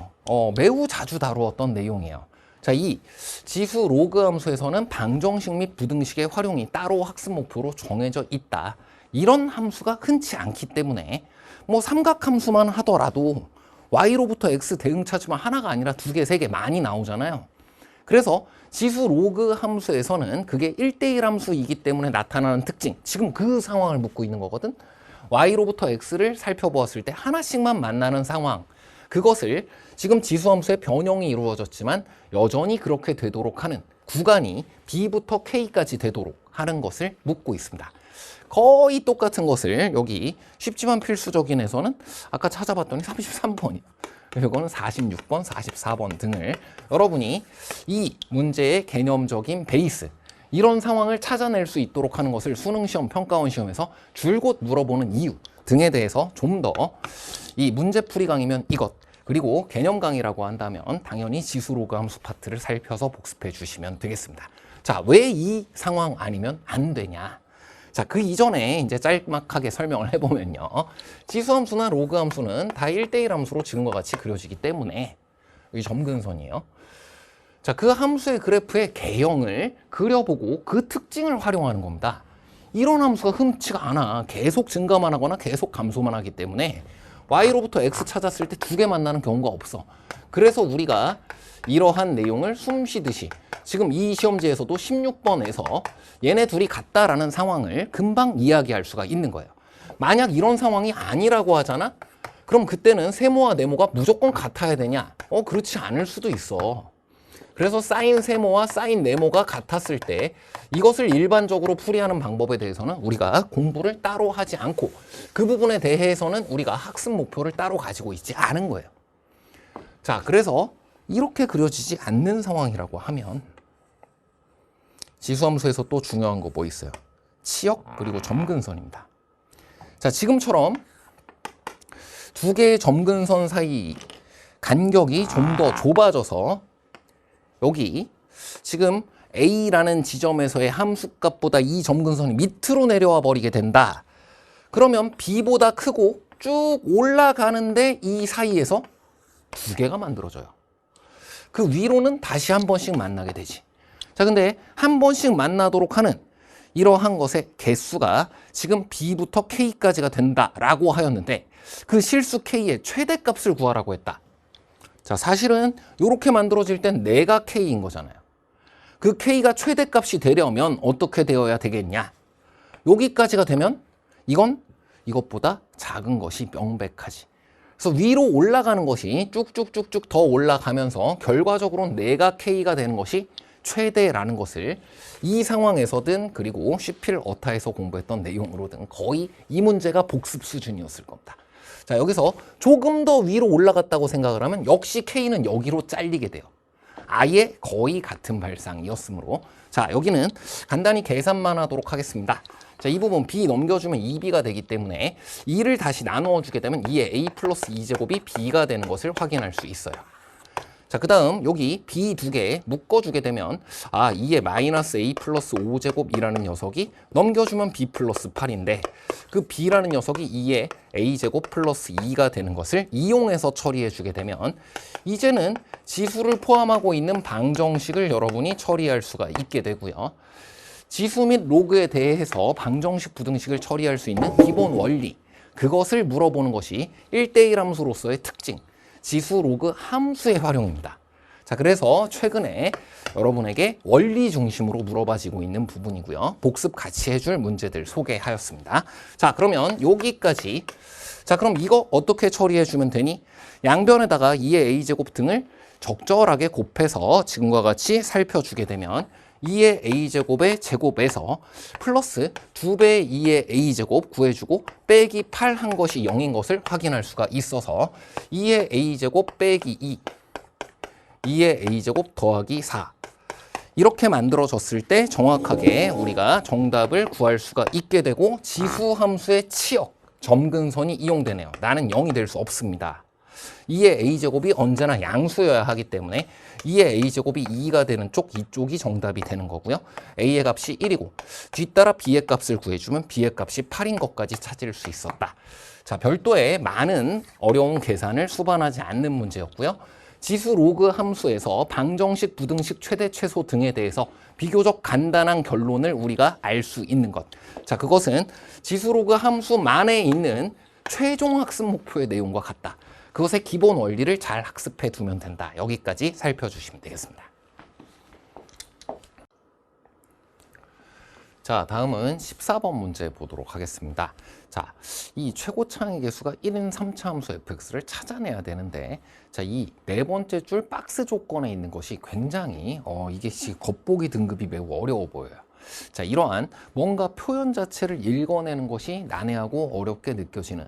매우 자주 다루었던 내용이에요. 자, 이 지수 로그 함수에서는 방정식 및 부등식의 활용이 따로 학습 목표로 정해져 있다. 이런 함수가 흔치 않기 때문에 뭐 삼각함수만 하더라도 y로부터 x 대응 찾으면 하나가 아니라 2개, 3개 많이 나오잖아요. 그래서 지수 로그 함수에서는 그게 1대1 함수이기 때문에 나타나는 특징, 지금 그 상황을 묻고 있는 거거든. y로부터 x를 살펴보았을 때 하나씩만 만나는 상황, 그것을 지금 지수 함수의 변형이 이루어졌지만 여전히 그렇게 되도록 하는 구간이 b부터 k까지 되도록 하는 것을 묻고 있습니다. 거의 똑같은 것을 여기 쉽지만 필수적인에서는 아까 찾아봤더니 33번이에요. 이거는 46번, 44번 등을 여러분이 이 문제의 개념적인 베이스, 이런 상황을 찾아낼 수 있도록 하는 것을 수능시험, 평가원 시험에서 줄곧 물어보는 이유 등에 대해서 좀 더 이 문제풀이 강의면 이것, 그리고 개념 강의라고 한다면 당연히 지수 로그 함수 파트를 살펴서 복습해 주시면 되겠습니다. 자, 왜 이 상황 아니면 안 되냐? 자, 그 이전에 이제 짤막하게 설명을 해보면요. 지수 함수나 로그 함수는 다 1대1 함수로 지금과 같이 그려지기 때문에, 여기 점근선이에요. 자, 그 함수의 그래프의 개형을 그려보고 그 특징을 활용하는 겁니다. 이런 함수가 흔치가 않아. 계속 증가만 하거나 계속 감소만 하기 때문에 y로부터 x 찾았을 때 두 개 만나는 경우가 없어. 그래서 우리가 이러한 내용을 숨 쉬듯이 지금 이 시험지에서도 16번에서 얘네 둘이 같다라는 상황을 금방 이야기할 수가 있는 거예요. 만약 이런 상황이 아니라고 하잖아? 그럼 그때는 세모와 네모가 무조건 같아야 되냐? 그렇지 않을 수도 있어. 그래서 사인 세모와 사인 네모가 같았을 때 이것을 일반적으로 풀이하는 방법에 대해서는 우리가 공부를 따로 하지 않고 그 부분에 대해서는 우리가 학습 목표를 따로 가지고 있지 않은 거예요. 자, 그래서 이렇게 그려지지 않는 상황이라고 하면 지수함수에서 또 중요한 거 뭐 있어요? 치역 그리고 점근선입니다. 자, 지금처럼 두 개의 점근선 사이 간격이 좀 더 좁아져서 여기 지금 A라는 지점에서의 함수값보다 이 점근선이 밑으로 내려와 버리게 된다. 그러면 B보다 크고 쭉 올라가는데 이 사이에서 두 개가 만들어져요. 그 위로는 다시 한 번씩 만나게 되지. 자, 근데 한 번씩 만나도록 하는 이러한 것의 개수가 지금 B부터 K까지가 된다라고 하였는데 그 실수 K의 최대값을 구하라고 했다. 자, 사실은 이렇게 만들어질 땐 내가 K인 거잖아요. 그 K가 최대값이 되려면 어떻게 되어야 되겠냐? 여기까지가 되면 이건 이것보다 작은 것이 명백하지. 그래서 위로 올라가는 것이 쭉쭉쭉쭉 더 올라가면서 결과적으로 내가 K가 되는 것이 최대라는 것을 이 상황에서든 그리고 쉬필 어타에서 공부했던 내용으로든 거의 이 문제가 복습 수준이었을 겁니다. 자, 여기서 조금 더 위로 올라갔다고 생각을 하면 역시 K는 여기로 잘리게 돼요. 아예 거의 같은 발상이었으므로 자, 여기는 간단히 계산만 하도록 하겠습니다. 자, 이 부분 B 넘겨주면 2B가 되기 때문에 2를 다시 나누어 주게 되면 2의 A 플러스 2제곱이 B가 되는 것을 확인할 수 있어요. 자, 그 다음 여기 B 두 개 묶어주게 되면 2의 마이너스 A 플러스 5제곱이라는 녀석이 넘겨주면 B 플러스 8인데 그 B라는 녀석이 2의 A제곱 플러스 2가 되는 것을 이용해서 처리해주게 되면 이제는 지수를 포함하고 있는 방정식을 여러분이 처리할 수가 있게 되고요. 지수 및 로그에 대해서 방정식 부등식을 처리할 수 있는 기본 원리, 그것을 물어보는 것이 1대1 함수로서의 특징, 지수 로그 함수의 활용입니다. 자, 그래서 최근에 여러분에게 원리 중심으로 물어봐지고 있는 부분이고요. 복습 같이 해줄 문제들 소개하였습니다. 자, 그러면 여기까지. 자, 그럼 이거 어떻게 처리해주면 되니? 양변에다가 2의 A제곱 등을 적절하게 곱해서 지금과 같이 살펴주게 되면 2의 A제곱의 제곱에서 플러스 2배의 2의 A제곱 구해주고 빼기 8 한 것이 0인 것을 확인할 수가 있어서 2의 A제곱 빼기 2, 2의 A제곱 더하기 4 이렇게 만들어졌을 때 정확하게 우리가 정답을 구할 수가 있게 되고 지수 함수의 치역, 점근선이 이용되네요. 나는 0이 될 수 없습니다. 2의 A제곱이 언제나 양수여야 하기 때문에 2의 A제곱이 2가 되는 쪽, 이쪽이 정답이 되는 거고요. A의 값이 1이고 뒤따라 B의 값을 구해주면 B의 값이 8인 것까지 찾을 수 있었다. 자, 별도의 많은 어려운 계산을 수반하지 않는 문제였고요. 지수 로그 함수에서 방정식, 부등식, 최대, 최소 등에 대해서 비교적 간단한 결론을 우리가 알 수 있는 것. 자, 그것은 지수 로그 함수만에 있는 최종 학습 목표의 내용과 같다. 그것의 기본 원리를 잘 학습해 두면 된다. 여기까지 살펴주시면 되겠습니다. 자, 다음은 14번 문제 보도록 하겠습니다. 자, 이 최고차항의 개수가 1인 3차 함수 fx를 찾아내야 되는데, 자, 이 네 번째 줄 박스 조건에 있는 것이 굉장히 이게 겉보기 등급이 매우 어려워 보여요. 자, 이러한 뭔가 표현 자체를 읽어내는 것이 난해하고 어렵게 느껴지는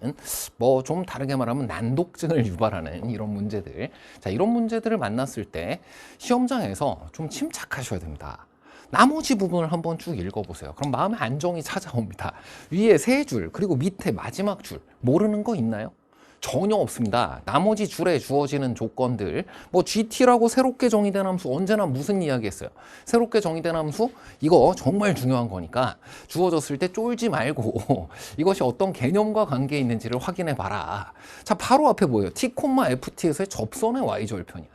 뭐 좀 다르게 말하면 난독증을 유발하는 이런 문제들. 자, 이런 문제들을 만났을 때 시험장에서 좀 침착하셔야 됩니다. 나머지 부분을 한번 쭉 읽어보세요. 그럼 마음의 안정이 찾아옵니다. 위에 세 줄, 그리고 밑에 마지막 줄, 모르는 거 있나요? 전혀 없습니다. 나머지 줄에 주어지는 조건들, 뭐 GT라고 새롭게 정의된 함수 언제나 무슨 이야기 했어요? 새롭게 정의된 함수 이거 정말 중요한 거니까 주어졌을 때 쫄지 말고 이것이 어떤 개념과 관계에 있는지를 확인해 봐라. 자, 바로 앞에 뭐예요? T, FT에서의 접선의 Y절편이야.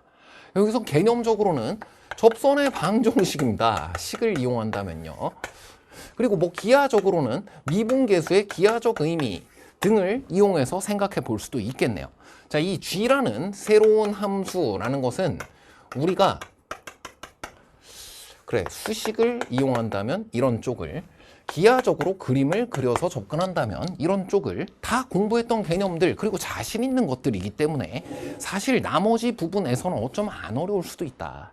여기서 개념적으로는 접선의 방정식입니다. 식을 이용한다면요. 그리고 뭐 기하적으로는 미분계수의 기하적 의미 등을 이용해서 생각해 볼 수도 있겠네요. 자, 이 g라는 새로운 함수라는 것은 우리가 수식을 이용한다면 이런 쪽을, 기하적으로 그림을 그려서 접근한다면 이런 쪽을 다 공부했던 개념들, 그리고 자신 있는 것들이기 때문에 사실 나머지 부분에서는 어쩌면 안 어려울 수도 있다.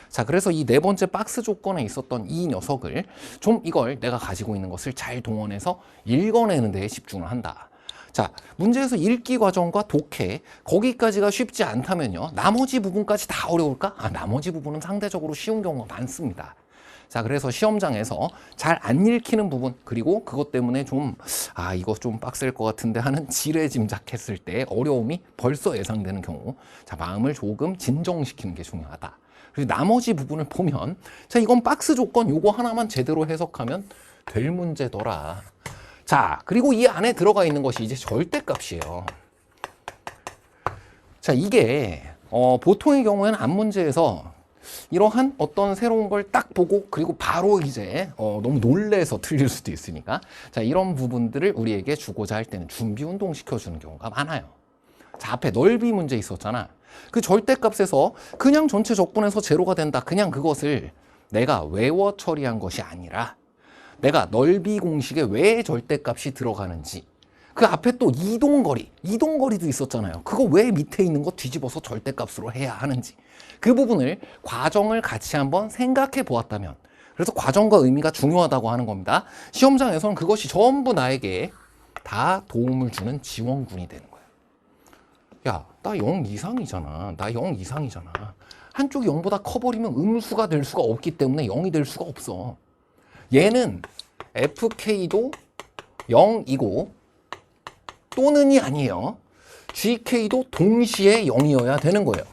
자, 그래서 이 네 번째 박스 조건에 있었던 이 녀석을 좀, 이걸 내가 가지고 있는 것을 잘 동원해서 읽어내는 데에 집중을 한다. 자, 문제에서 읽기 과정과 독해, 거기까지가 쉽지 않다면요, 나머지 부분까지 다 어려울까? 나머지 부분은 상대적으로 쉬운 경우가 많습니다. 자, 그래서 시험장에서 잘 안 읽히는 부분, 그리고 그것 때문에 좀 이거 좀 빡셀 것 같은데 하는 지레짐작했을 때 어려움이 벌써 예상되는 경우, 자, 마음을 조금 진정시키는 게 중요하다. 그리고 나머지 부분을 보면, 자, 이건 박스 조건 요거 하나만 제대로 해석하면 될 문제더라. 자, 그리고 이 안에 들어가 있는 것이 이제 절대값이에요. 자, 이게 보통의 경우에는 앞문제에서 이러한 어떤 새로운 걸 딱 보고 그리고 바로 이제 너무 놀래서 틀릴 수도 있으니까, 자, 이런 부분들을 우리에게 주고자 할 때는 준비 운동 시켜주는 경우가 많아요. 자, 앞에 넓이 문제 있었잖아. 그 절대값에서 그냥 전체 적분해서 제로가 된다, 그냥 그것을 내가 외워 처리한 것이 아니라 내가 넓이 공식에 왜 절대값이 들어가는지, 그 앞에 또 이동거리도 있었잖아요. 그거 왜 밑에 있는 거 뒤집어서 절대값으로 해야 하는지, 그 부분을, 과정을 같이 한번 생각해 보았다면, 그래서 과정과 의미가 중요하다고 하는 겁니다. 시험장에서는 그것이 전부 나에게 다 도움을 주는 지원군이 되는 거예요. 야, 나 0 이상이잖아. 한쪽이 0보다 커버리면 음수가 될 수가 없기 때문에 0이 될 수가 없어. 얘는 fk도 0이고 또는이 아니에요. gk도 동시에 0이어야 되는 거예요.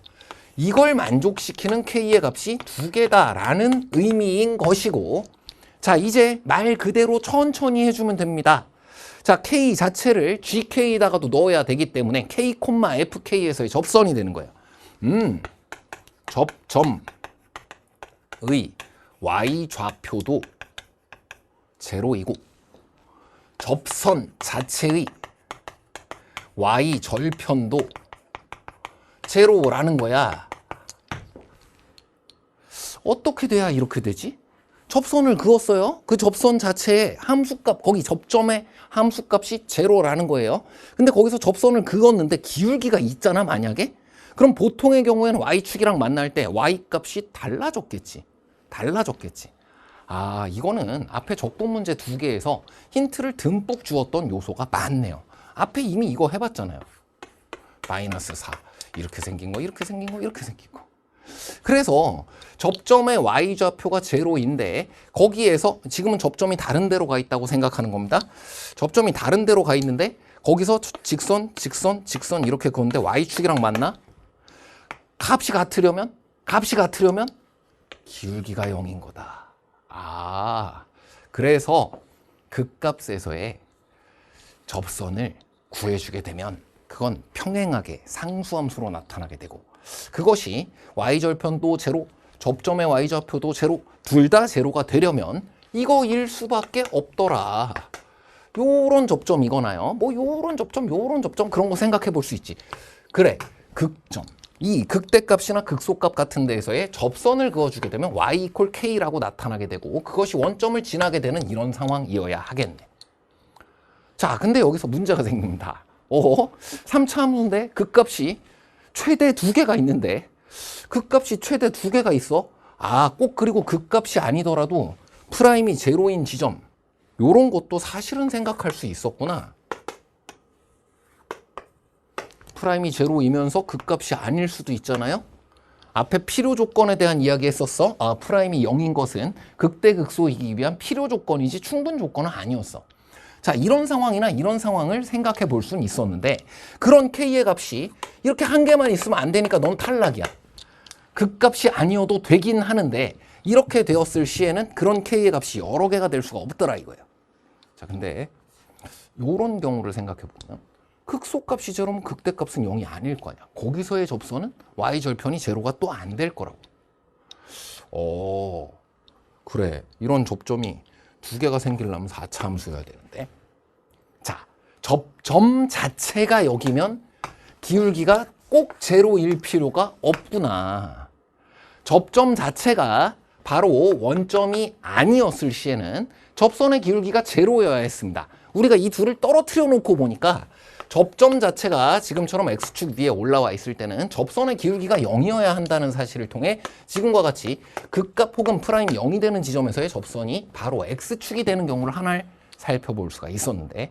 이걸 만족시키는 k의 값이 두 개다라는 의미인 것이고, 자, 이제 말 그대로 천천히 해주면 됩니다. 자, k 자체를 gk에다가도 넣어야 되기 때문에 k, fk에서의 접선이 되는 거예요. 접점의 y 좌표도 제로이고 접선 자체의 y 절편도 제로라는 거야. 어떻게 돼야 이렇게 되지? 접선을 그었어요. 그 접선 자체의 함수값, 거기 접점의 함수값이 제로라는 거예요. 근데 거기서 접선을 그었는데 기울기가 있잖아, 만약에. 그럼 보통의 경우에는 y축이랑 만날 때 y값이 달라졌겠지. 이거는 앞에 적분 문제 두 개에서 힌트를 듬뿍 주었던 요소가 많네요. 앞에 이미 이거 해봤잖아요. 마이너스 4. 이렇게 생긴 거, 이렇게 생긴 거, 이렇게 생긴 거. 그래서 접점의 y좌표가 제로인데, 거기에서 지금은 접점이 다른 데로 가 있다고 생각하는 겁니다. 접점이 다른 데로 가 있는데 거기서 직선 이렇게 그었는데 y축이랑 만나? 값이 같으려면 기울기가 0인 거다. 그래서 극값에서의 접선을 구해주게 되면 그건 평행하게 상수함수로 나타나게 되고, 그것이 y절편도 제로, 접점의 y좌표도 제로, 둘 다 제로가 되려면 이거일 수밖에 없더라. 요런 접점이거나요. 뭐 요런 접점 그런 거 생각해 볼 수 있지. 그래, 극점. 이 극대값이나 극소값 같은 데에서의 접선을 그어주게 되면 y = k라고 나타나게 되고, 그것이 원점을 지나게 되는 이런 상황이어야 하겠네. 자, 근데 여기서 문제가 생깁니다. 3차 함수인데 극값이 최대 2개가 있는데, 극값이 최대 2개가 있어? 꼭 그리고 극값이 아니더라도 프라임이 제로인 지점, 요런 것도 사실은 생각할 수 있었구나. 프라임이 제로이면서 극값이 아닐 수도 있잖아요. 앞에 필요 조건에 대한 이야기 했었어. 프라임이 0인 것은 극대극소이기 위한 필요 조건이지 충분 조건은 아니었어. 자, 이런 상황이나 이런 상황을 생각해 볼 수는 있었는데, 그런 k의 값이 이렇게 한 개만 있으면 안 되니까 넌 탈락이야. 극값이 아니어도 되긴 하는데 이렇게 되었을 시에는 그런 k의 값이 여러 개가 될 수가 없더라 이거예요. 자, 근데 요런 경우를 생각해 보면, 극소값이 제로면 극대값은 0이 아닐 거 아니야. 거기서의 접선은 y절편이 제로가 또 안 될 거라고. 그래. 이런 접점이 두 개가 생기려면 4차 함수여야 되는데. 자, 접점 자체가 여기면 기울기가 꼭 제로일 필요가 없구나. 접점 자체가 바로 원점이 아니었을 시에는 접선의 기울기가 제로여야 했습니다. 우리가 이 둘을 떨어뜨려 놓고 보니까 접점 자체가 지금처럼 x축 위에 올라와 있을 때는 접선의 기울기가 0이어야 한다는 사실을 통해 지금과 같이 극값 혹은 프라임 0이 되는 지점에서의 접선이 바로 x축이 되는 경우를 하나 살펴볼 수가 있었는데,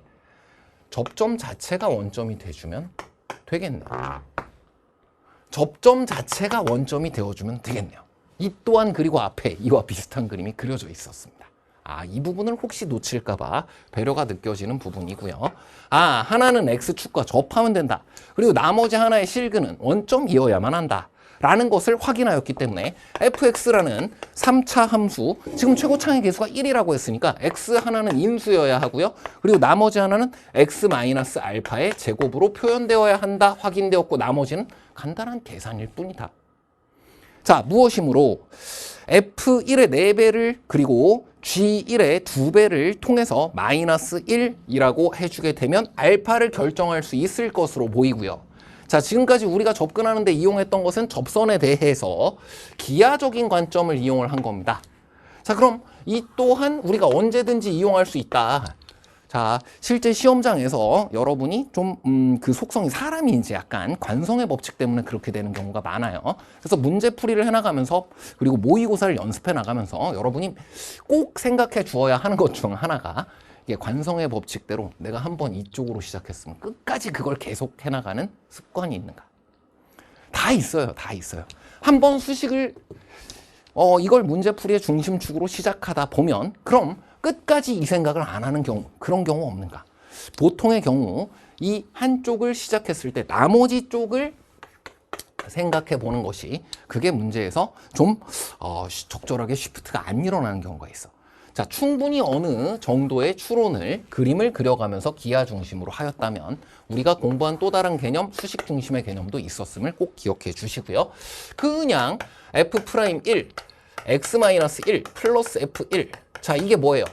접점 자체가 원점이 돼주면 되겠네요. 접점 자체가 원점이 되어주면 되겠네요. 이 또한 그리고 앞에 이와 비슷한 그림이 그려져 있었습니다. 이 부분을 혹시 놓칠까봐 배려가 느껴지는 부분이고요. 하나는 x축과 접하면 된다. 그리고 나머지 하나의 실근은 원점이어야만 한다. 라는 것을 확인하였기 때문에 fx라는 3차 함수, 지금 최고창의 개수가 1이라고 했으니까 x 하나는 인수여야 하고요. 그리고 나머지 하나는 x-알파의 제곱으로 표현되어야 한다 확인되었고, 나머지는 간단한 계산일 뿐이다. 자, 무엇이므로 f1의 4배를 그리고 g1의 2배를 통해서 -1이라고 해주게 되면 알파를 결정할 수 있을 것으로 보이고요. 자, 지금까지 우리가 접근하는 데 이용했던 것은 접선에 대해서 기하적인 관점을 이용을 한 겁니다. 자, 그럼 이 또한 우리가 언제든지 이용할 수 있다. 자, 실제 시험장에서 여러분이 좀 그 속성이 사람이 이제 약간 관성의 법칙 때문에 그렇게 되는 경우가 많아요. 그래서 문제풀이를 해나가면서 그리고 모의고사를 연습해 나가면서 여러분이 꼭 생각해 주어야 하는 것 중 하나가, 이게 관성의 법칙대로 내가 한번 이쪽으로 시작했으면 끝까지 그걸 계속 해나가는 습관이 있는가. 다 있어요. 다 있어요. 한번 수식을 이걸 문제풀이의 중심축으로 시작하다 보면 그럼 끝까지 이 생각을 안 하는 경우, 그런 경우 없는가? 보통의 경우 이 한쪽을 시작했을 때 나머지 쪽을 생각해 보는 것이, 그게 문제에서 좀 적절하게 쉬프트가 안 일어나는 경우가 있어. 자, 충분히 어느 정도의 추론을, 그림을 그려가면서 기하 중심으로 하였다면 우리가 공부한 또 다른 개념, 수식 중심의 개념도 있었음을 꼭 기억해 주시고요. 그냥 f'1, x-1 플러스 f1. 자, 이게 뭐예요?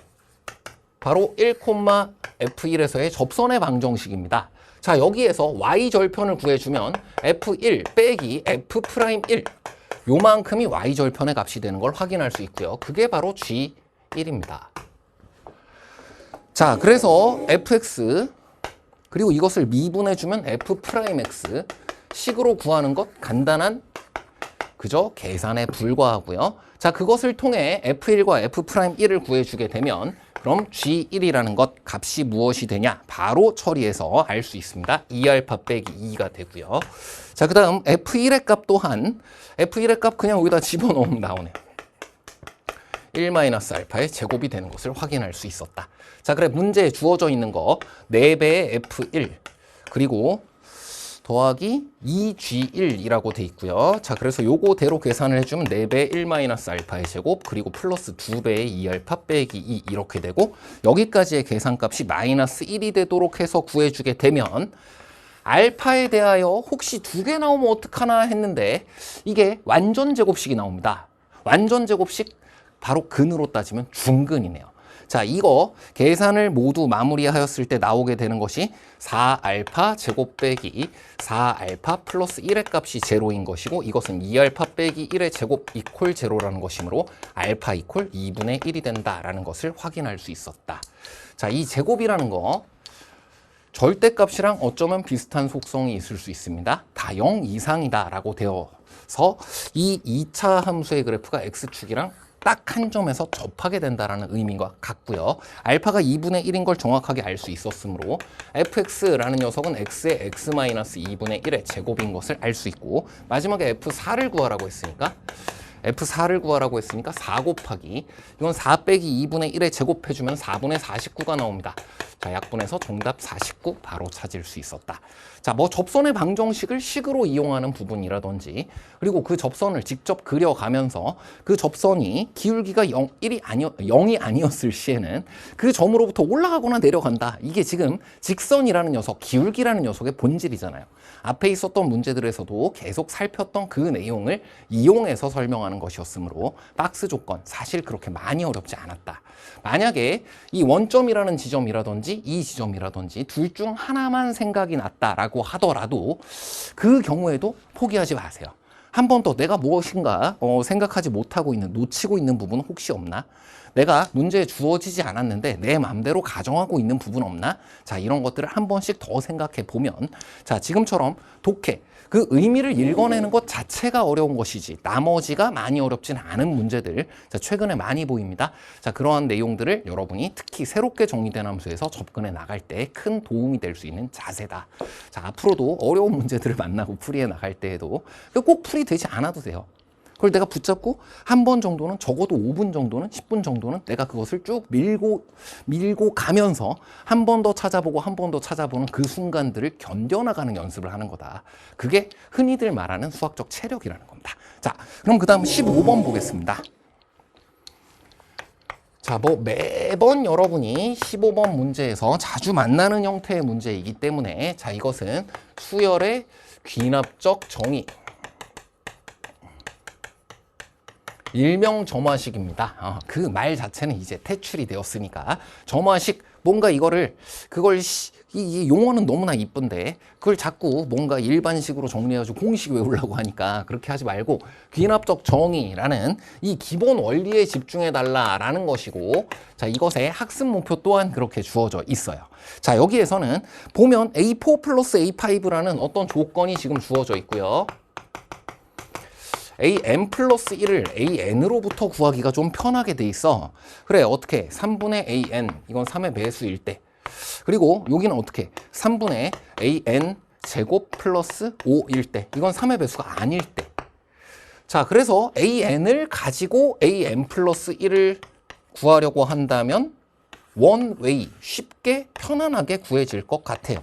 바로 1,f1에서의 접선의 방정식입니다. 자, 여기에서 y절편을 구해주면 f1 빼기 f'1 요만큼이 y절편의 값이 되는 걸 확인할 수 있고요. 그게 바로 g1입니다. 자, 그래서 fx 그리고 이것을 미분해주면 f'x 식으로 구하는 것 간단한 그저 계산에 불과하고요. 자, 그것을 통해 f1과 f'1을 구해주게 되면 그럼 g1이라는 것 값이 무엇이 되냐? 바로 처리해서 알 수 있습니다. 2알파 빼기 2가 되고요. 자, 그 다음 f1의 값 또한 f1의 값 그냥 여기다 집어넣으면 나오네요. 1-알파의 제곱이 되는 것을 확인할 수 있었다. 자, 그래 문제에 주어져 있는 거 4배의 f1 그리고 더하기 2g1이라고 돼 있고요. 자, 그래서 요거대로 계산을 해주면 4배 1-알파의 제곱 그리고 플러스 2배의 2알파 빼기 2 이렇게 되고, 여기까지의 계산값이 -1이 되도록 해서 구해주게 되면 알파에 대하여 혹시 2개 나오면 어떡하나 했는데 이게 완전 제곱식이 나옵니다. 완전 제곱식 바로 근으로 따지면 중근이네요. 자, 이거 계산을 모두 마무리하였을 때 나오게 되는 것이 4알파 제곱 빼기 4알파 플러스 1의 값이 제로인 것이고, 이것은 2알파 빼기 1의 제곱 이퀄 제로라는 것이므로 알파 이퀄 2분의 1이 된다라는 것을 확인할 수 있었다. 자, 이 제곱이라는 거 절대값이랑 어쩌면 비슷한 속성이 있을 수 있습니다. 다 0 이상이다 라고 되어서 이 2차 함수의 그래프가 x축이랑 딱 한 점에서 접하게 된다는 의미와 같고요. 알파가 2분의 1인 걸 정확하게 알 수 있었으므로 fx라는 녀석은 x의 x-2분의 1의 제곱인 것을 알 수 있고, 마지막에 f4를 구하라고 했으니까 F4를 구하라고 했으니까 4 곱하기 이건 4 빼기 2분의 1에 제곱해주면 4분의 49가 나옵니다. 자, 약분해서 정답 49 바로 찾을 수 있었다. 자, 뭐 접선의 방정식을 식으로 이용하는 부분이라든지 그리고 그 접선을 직접 그려가면서 그 접선이 기울기가 0이 아니었을 시에는 그 점으로부터 올라가거나 내려간다. 이게 지금 직선이라는 녀석, 기울기라는 녀석의 본질이잖아요. 앞에 있었던 문제들에서도 계속 살폈던 그 내용을 이용해서 설명하는 것이었으므로 박스 조건 사실 그렇게 많이 어렵지 않았다. 만약에 이 원점이라는 지점이라든지 이 지점이라든지 둘 중 하나만 생각이 났다라고 하더라도 그 경우에도 포기하지 마세요. 한 번 더 내가 무엇인가 생각하지 못하고 있는, 놓치고 있는 부분 혹시 없나? 내가 문제에 주어지지 않았는데 내 마음대로 가정하고 있는 부분 없나? 자, 이런 것들을 한 번씩 더 생각해 보면, 자, 지금처럼 독해, 그 의미를 읽어내는 것 자체가 어려운 것이지 나머지가 많이 어렵지는 않은 문제들, 자, 최근에 많이 보입니다. 자, 그러한 내용들을 여러분이 특히 새롭게 정의된 함수에서 접근해 나갈 때 큰 도움이 될 수 있는 자세다. 자, 앞으로도 어려운 문제들을 만나고 풀이해 나갈 때에도 꼭 풀이 되지 않아도 돼요. 그걸 내가 붙잡고 한 번 정도는, 적어도 5분 정도는, 10분 정도는 내가 그것을 쭉 밀고 가면서 한 번 더 찾아보고 한 번 더 찾아보는 그 순간들을 견뎌나가는 연습을 하는 거다. 그게 흔히들 말하는 수학적 체력이라는 겁니다. 자, 그럼 그 다음 15번 보겠습니다. 자, 뭐 매번 여러분이 15번 문제에서 자주 만나는 형태의 문제이기 때문에, 자, 이것은 수열의 귀납적 정의, 일명 점화식입니다. 그 말 자체는 이제 퇴출이 되었으니까 점화식, 뭔가 이 용어는 너무나 이쁜데 그걸 자꾸 뭔가 일반식으로 정리해가지고 공식 외우려고 하니까 그렇게 하지 말고 귀납적 정의라는 이 기본 원리에 집중해달라라는 것이고, 자, 이것의 학습 목표 또한 그렇게 주어져 있어요. 자, 여기에서는 보면 A4 플러스 A5라는 어떤 조건이 지금 주어져 있고요. an 플러스 1을 an으로부터 구하기가 좀 편하게 돼 있어. 그래, 어떻게? 3분의 an, 이건 3의 배수일 때. 그리고 여기는 어떻게? 3분의 an 제곱 플러스 5일 때. 이건 3의 배수가 아닐 때. 자, 그래서 an을 가지고 an 플러스 1을 구하려고 한다면 one way, 쉽게 편안하게 구해질 것 같아요.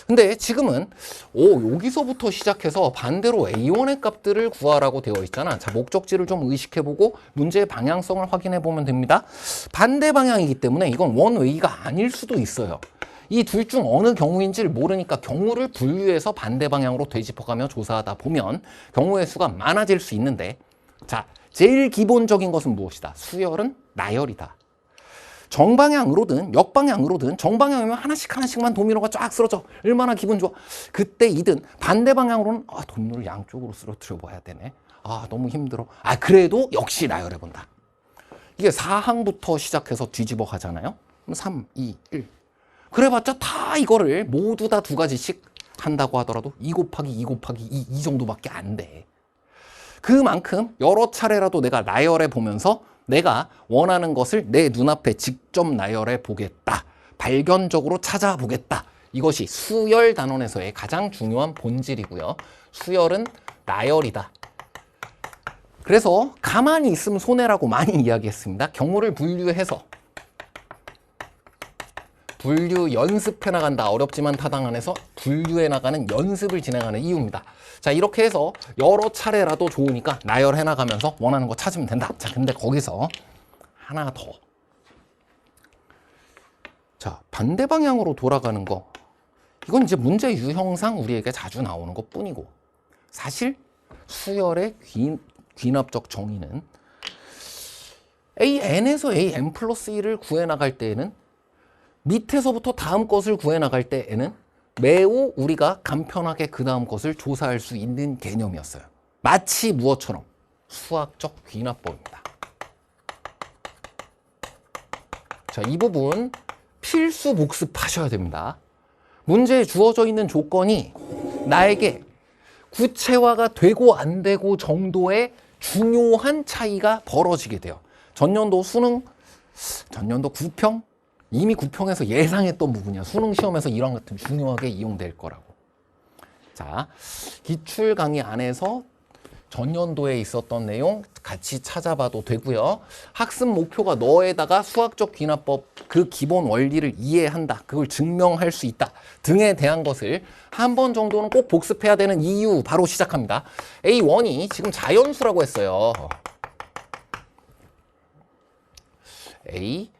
근데 지금은 여기서부터 시작해서 반대로 A1의 값들을 구하라고 되어 있잖아. 자, 목적지를 좀 의식해보고 문제의 방향성을 확인해보면 됩니다. 반대 방향이기 때문에 이건 원웨이가 아닐 수도 있어요. 이 둘 중 어느 경우인지를 모르니까 경우를 분류해서 반대 방향으로 되짚어가며 조사하다 보면 경우의 수가 많아질 수 있는데, 자, 제일 기본적인 것은 무엇이다? 수열은 나열이다. 정방향으로든 역방향으로든, 정방향이면 하나씩만 도미노가 쫙 쓰러져. 얼마나 기분 좋아. 그때이든 반대 방향으로는 도미노를 양쪽으로 쓰러뜨려 봐야 되네. 너무 힘들어. 그래도 역시 나열해 본다. 이게 4항부터 시작해서 뒤집어 가잖아요. 그럼 3, 2, 1. 그래봤자 다 이거를 모두 다 2가지씩 한다고 하더라도 2 곱하기 2 곱하기 2 정도밖에 안 돼. 그만큼 여러 차례라도 내가 나열해 보면서 내가 원하는 것을 내 눈앞에 직접 나열해 보겠다. 발견적으로 찾아보겠다. 이것이 수열 단원에서의 가장 중요한 본질이고요. 수열은 나열이다. 그래서 가만히 있으면 손해라고 많이 이야기했습니다. 경우를 분류해서 분류 연습해 나간다. 어렵지만 타당 안에서 분류해 나가는 연습을 진행하는 이유입니다. 자, 이렇게 해서 여러 차례라도 좋으니까 나열해 나가면서 원하는 거 찾으면 된다. 자, 근데 거기서 하나 더. 자, 반대 방향으로 돌아가는 거. 이건 이제 문제 유형상 우리에게 자주 나오는 것 뿐이고, 사실 수열의 귀납적 정의는 an에서 an 플러스 1을 구해 나갈 때에는, 밑에서부터 다음 것을 구해 나갈 때에는 매우 우리가 간편하게 그 다음 것을 조사할 수 있는 개념이었어요. 마치 무엇처럼? 수학적 귀납법입니다. 자, 이 부분 필수 복습하셔야 됩니다. 문제에 주어져 있는 조건이 나에게 구체화가 되고 안 되고 정도의 중요한 차이가 벌어지게 돼요. 전년도 9평? 이미 9평에서 예상했던 부분이야. 수능 시험에서 이런 것들 중요하게 이용될 거라고. 자, 기출 강의 안에서 전년도에 있었던 내용 같이 찾아봐도 되고요. 학습 목표가 너에다가 수학적 귀납법 그 기본 원리를 이해한다. 그걸 증명할 수 있다. 등에 대한 것을 한 번 정도는 꼭 복습해야 되는 이유 바로 시작합니다. A1이 지금 자연수라고 했어요. A,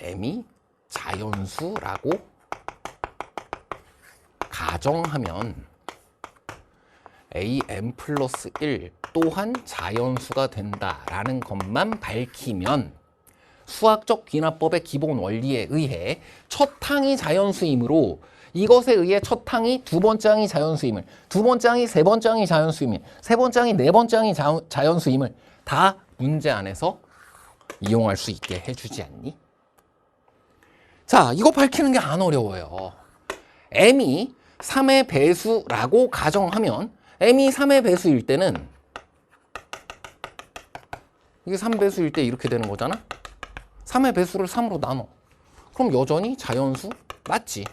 M이 자연수라고 가정하면 AM 플러스 1 또한 자연수가 된다라는 것만 밝히면 수학적 귀납법의 기본 원리에 의해 첫 항이 자연수이므로 이것에 의해 첫 항이 두 번째 항이 자연수임을, 두 번째 항이 세 번째 항이 자연수임을, 세 번째 항이 네 번째 항이 자연수임을 다 문제 안에서 이용할 수 있게 해주지 않니? 자, 이거 밝히는 게 안 어려워요. m이 3의 배수라고 가정하면 m이 3의 배수일 때는 이게 3배수일 때 이렇게 되는 거잖아? 3의 배수를 3으로 나눠. 그럼 여전히 자연수 맞지?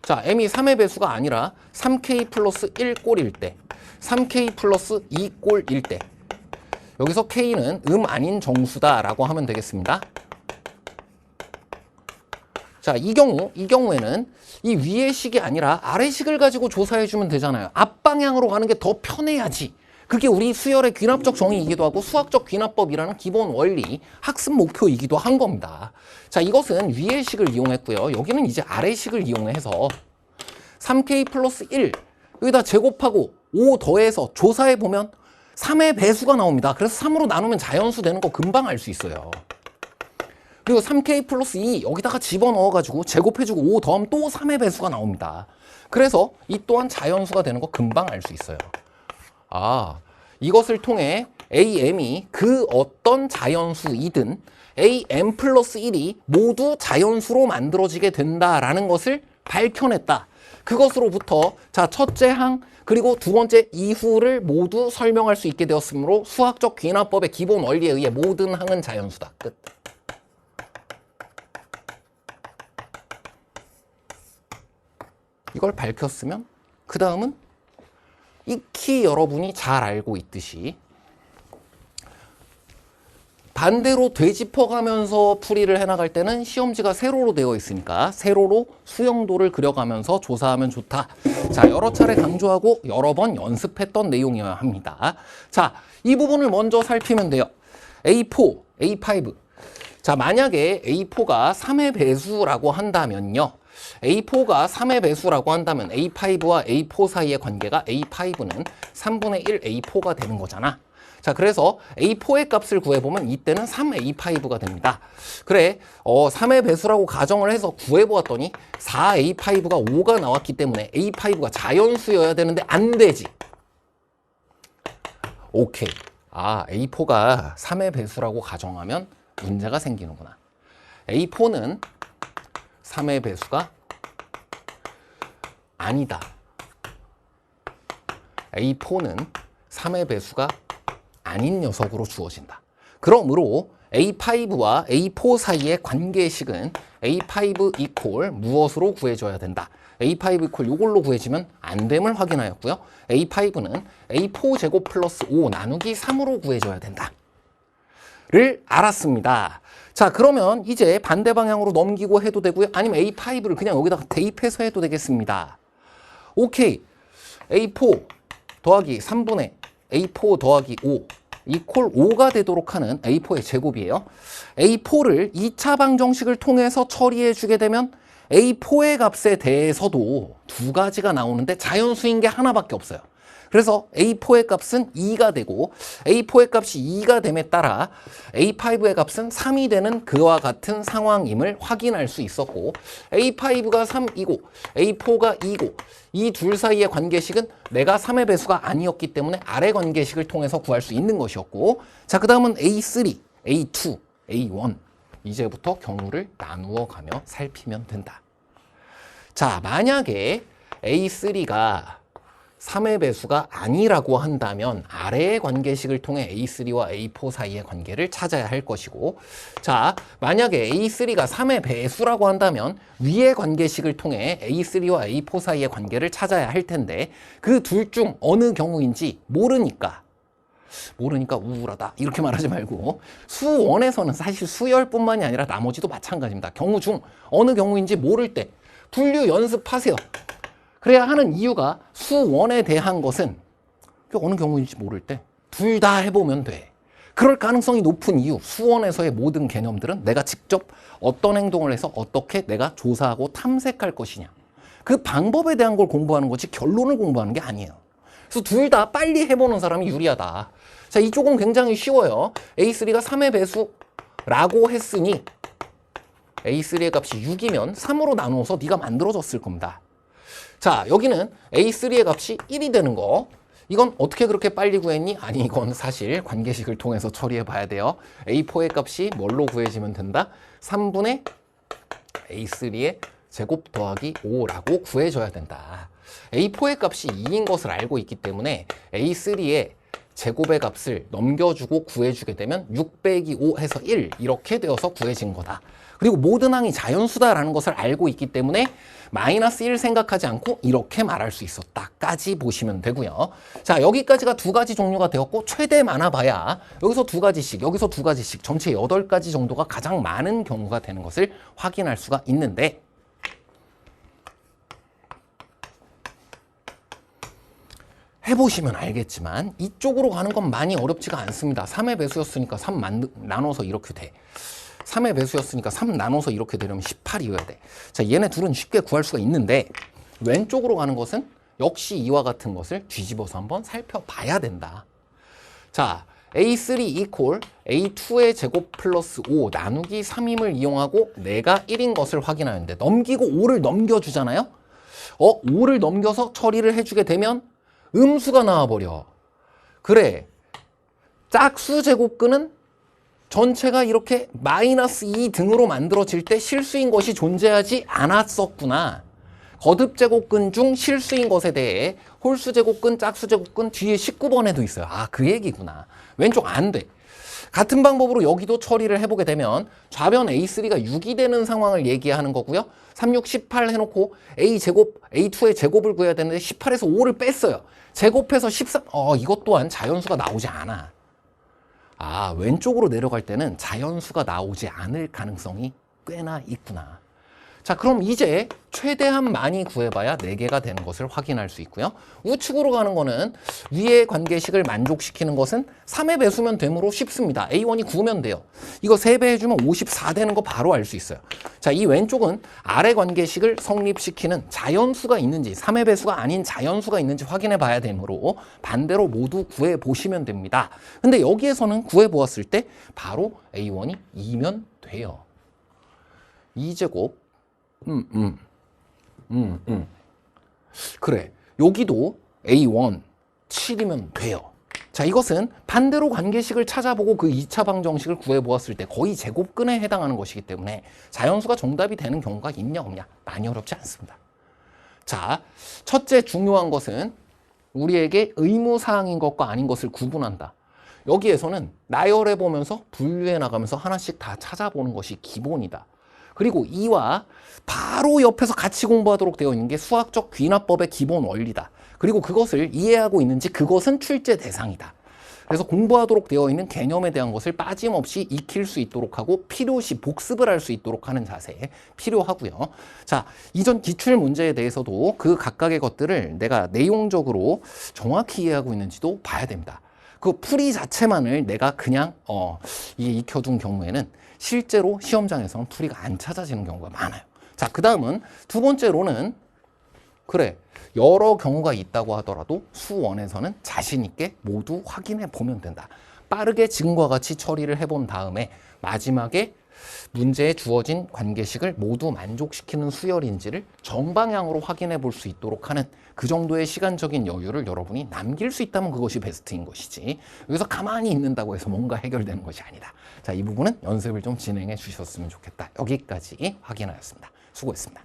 자, m이 3의 배수가 아니라 3k 플러스 1꼴일 때, 3k 플러스 2꼴일 때 여기서 k는 아닌 정수다라고 하면 되겠습니다. 자, 이 경우에는 이 위의 식이 아니라 아래 식을 가지고 조사해주면 되잖아요. 앞방향으로 가는 게 더 편해야지. 그게 우리 수열의 귀납적 정의이기도 하고 수학적 귀납법이라는 기본 원리, 학습 목표이기도 한 겁니다. 자, 이것은 위의 식을 이용했고요. 여기는 이제 아래 식을 이용해서 3k 플러스 1 여기다 제곱하고 5 더해서 조사해보면 3의 배수가 나옵니다. 그래서 3으로 나누면 자연수 되는 거 금방 알 수 있어요. 그리고 3k 플러스 2 여기다가 집어넣어가지고 제곱해주고 5 더하면 또 3의 배수가 나옵니다. 그래서 이 또한 자연수가 되는 거 금방 알 수 있어요. 아, 이것을 통해 am이 그 어떤 자연수이든 am 플러스 1이 모두 자연수로 만들어지게 된다라는 것을 밝혀냈다. 그것으로부터 자, 첫째 항 그리고 두 번째 이후를 모두 설명할 수 있게 되었으므로 수학적 귀납법의 기본 원리에 의해 모든 항은 자연수다. 끝. 이걸 밝혔으면 그 다음은 익히 여러분이 잘 알고 있듯이 반대로 되짚어가면서 풀이를 해나갈 때는 시험지가 세로로 되어 있으니까 세로로 수영도를 그려가면서 조사하면 좋다. 자, 여러 차례 강조하고 여러 번 연습했던 내용이어야 합니다. 자, 이 부분을 먼저 살피면 돼요. A4, A5. 자, 만약에 A4가 3의 배수라고 한다면요. A4가 3의 배수라고 한다면 A5와 A4 사이의 관계가 A5는 3분의 1 A4가 되는 거잖아. 자, 그래서 A4의 값을 구해보면 이때는 3A5가 됩니다. 그래, 3의 배수라고 가정을 해서 구해보았더니 4A5가 5가 나왔기 때문에 A5가 자연수여야 되는데 안 되지. 오케이. 아, A4가 3의 배수라고 가정하면 문제가 생기는구나. A4는 3의 배수가 아니다. A4는 3의 배수가 아닌 녀석으로 주어진다. 그러므로 A5와 A4 사이의 관계식은 A5 이퀄 무엇으로 구해줘야 된다. A5 이퀄 이걸로 구해지면 안 됨을 확인하였고요. A5는 A4 제곱 플러스 5 나누기 3으로 구해줘야 된다. 를 알았습니다. 자, 그러면 이제 반대 방향으로 넘기고 해도 되고요. 아니면 A5를 그냥 여기다가 대입해서 해도 되겠습니다. 오케이. A4 더하기 3분의 A4 더하기 5 이퀄 5가 되도록 하는 A4의 제곱이에요. A4를 2차 방정식을 통해서 처리해 주게 되면 A4의 값에 대해서도 두 가지가 나오는데 자연수인 게 하나밖에 없어요. 그래서 A4의 값은 2가 되고 A4의 값이 2가 됨에 따라 A5의 값은 3이 되는 그와 같은 상황임을 확인할 수 있었고 A5가 3이고 A4가 2고 이 둘 사이의 관계식은 내가 3의 배수가 아니었기 때문에 아래 관계식을 통해서 구할 수 있는 것이었고 자, 그 다음은 A3, A2, A1 이제부터 경우를 나누어 가며 살피면 된다. 자, 만약에 A3가 3의 배수가 아니라고 한다면 아래의 관계식을 통해 A3와 A4 사이의 관계를 찾아야 할 것이고, 자, 만약에 A3가 3의 배수라고 한다면 위의 관계식을 통해 A3와 A4 사이의 관계를 찾아야 할 텐데 그 둘 중 어느 경우인지 모르니까 우울하다 이렇게 말하지 말고, 수원에서는 사실 수열뿐만이 아니라 나머지도 마찬가지입니다. 경우 중 어느 경우인지 모를 때 분류 연습하세요. 그래야 하는 이유가 수원에 대한 것은 어느 경우인지 모를 때 둘 다 해보면 돼. 그럴 가능성이 높은 이유, 수원에서의 모든 개념들은 내가 직접 어떤 행동을 해서 어떻게 내가 조사하고 탐색할 것이냐, 그 방법에 대한 걸 공부하는 거지 결론을 공부하는 게 아니에요. 그래서 둘 다 빨리 해보는 사람이 유리하다. 자, 이쪽은 굉장히 쉬워요. A3가 3의 배수라고 했으니 A3의 값이 6이면 3으로 나누어서 네가 만들어졌을 겁니다. 자, 여기는 A3의 값이 1이 되는 거. 이건 어떻게 그렇게 빨리 구했니? 아니, 이건 사실 관계식을 통해서 처리해 봐야 돼요. A4의 값이 뭘로 구해지면 된다? 3분의 A3의 제곱 더하기 5라고 구해줘야 된다. A4의 값이 2인 것을 알고 있기 때문에 A3의 제곱의 값을 넘겨주고 구해주게 되면 6 빼기 5 해서 1 이렇게 되어서 구해진 거다. 그리고 모든 항이 자연수다라는 것을 알고 있기 때문에 마이너스 1 생각하지 않고 이렇게 말할 수 있었다까지 보시면 되고요. 자, 여기까지가 두 가지 종류가 되었고, 최대 많아봐야 여기서 두 가지씩, 여기서 두 가지씩, 전체 8가지 정도가 가장 많은 경우가 되는 것을 확인할 수가 있는데, 해보시면 알겠지만 이쪽으로 가는 건 많이 어렵지가 않습니다. 3의 배수였으니까 3 나눠서 이렇게 돼. 3의 배수였으니까 3 나눠서 이렇게 되려면 18이어야 돼. 자, 얘네 둘은 쉽게 구할 수가 있는데 왼쪽으로 가는 것은 역시 이와 같은 것을 뒤집어서 한번 살펴봐야 된다. 자, A3 equal A2의 제곱 플러스 5 나누기 3임을 이용하고 내가 1인 것을 확인하는데 넘기고 5를 넘겨주잖아요. 5를 넘겨서 처리를 해주게 되면 음수가 나와버려. 그래, 짝수 제곱근은 전체가 이렇게 마이너스 2 등으로 만들어질 때 실수인 것이 존재하지 않았었구나. 거듭 제곱근 중 실수인 것에 대해 홀수 제곱근, 짝수 제곱근 뒤에 19번에도 있어요. 아, 그 얘기구나. 왼쪽 안 돼. 같은 방법으로 여기도 처리를 해보게 되면 좌변 A3가 6이 되는 상황을 얘기하는 거고요. 3, 6, 18 해놓고 A제곱, A2의 제곱을 구해야 되는데 18에서 5를 뺐어요. 제곱해서 13, 이것 또한 자연수가 나오지 않아. 아, 왼쪽으로 내려갈 때는 자연수가 나오지 않을 가능성이 꽤나 있구나. 자, 그럼 이제 최대한 많이 구해봐야 4개가 되는 것을 확인할 수 있고요. 우측으로 가는 거는 위의 관계식을 만족시키는 것은 3의 배수면 되므로 쉽습니다. A1이 9면 돼요. 이거 3배 해주면 54 되는 거 바로 알 수 있어요. 자, 이 왼쪽은 아래 관계식을 성립시키는 자연수가 있는지 3의 배수가 아닌 자연수가 있는지 확인해 봐야 되므로 반대로 모두 구해보시면 됩니다. 근데 여기에서는 구해보았을 때 바로 A1이 2면 돼요. 2제곱 그래, 여기도 A1 7이면 돼요. 자, 이것은 반대로 관계식을 찾아보고 그 2차 방정식을 구해보았을 때 거의 제곱근에 해당하는 것이기 때문에 자연수가 정답이 되는 경우가 있냐 없냐 많이 어렵지 않습니다. 자, 첫째 중요한 것은 우리에게 의무사항인 것과 아닌 것을 구분한다. 여기에서는 나열해보면서 분류해 나가면서 하나씩 다 찾아보는 것이 기본이다. 그리고 이와 바로 옆에서 같이 공부하도록 되어 있는 게 수학적 귀납법의 기본 원리다. 그리고 그것을 이해하고 있는지 그것은 출제 대상이다. 그래서 공부하도록 되어 있는 개념에 대한 것을 빠짐없이 익힐 수 있도록 하고 필요시 복습을 할 수 있도록 하는 자세 필요하고요. 자, 이전 기출 문제에 대해서도 그 각각의 것들을 내가 내용적으로 정확히 이해하고 있는지도 봐야 됩니다. 그 풀이 자체만을 내가 그냥 익혀둔 경우에는 실제로 시험장에서는 풀이가 안 찾아지는 경우가 많아요. 자, 그 다음은 두 번째로는 그래, 여러 경우가 있다고 하더라도 수원에서는 자신 있게 모두 확인해 보면 된다. 빠르게 지금과 같이 처리를 해본 다음에 마지막에 문제에 주어진 관계식을 모두 만족시키는 수열인지를 정방향으로 확인해 볼 수 있도록 하는 그 정도의 시간적인 여유를 여러분이 남길 수 있다면 그것이 베스트인 것이지, 여기서 가만히 있는다고 해서 뭔가 해결되는 것이 아니다. 자, 이 부분은 연습을 좀 진행해 주셨으면 좋겠다. 여기까지 확인하였습니다. 수고했습니다.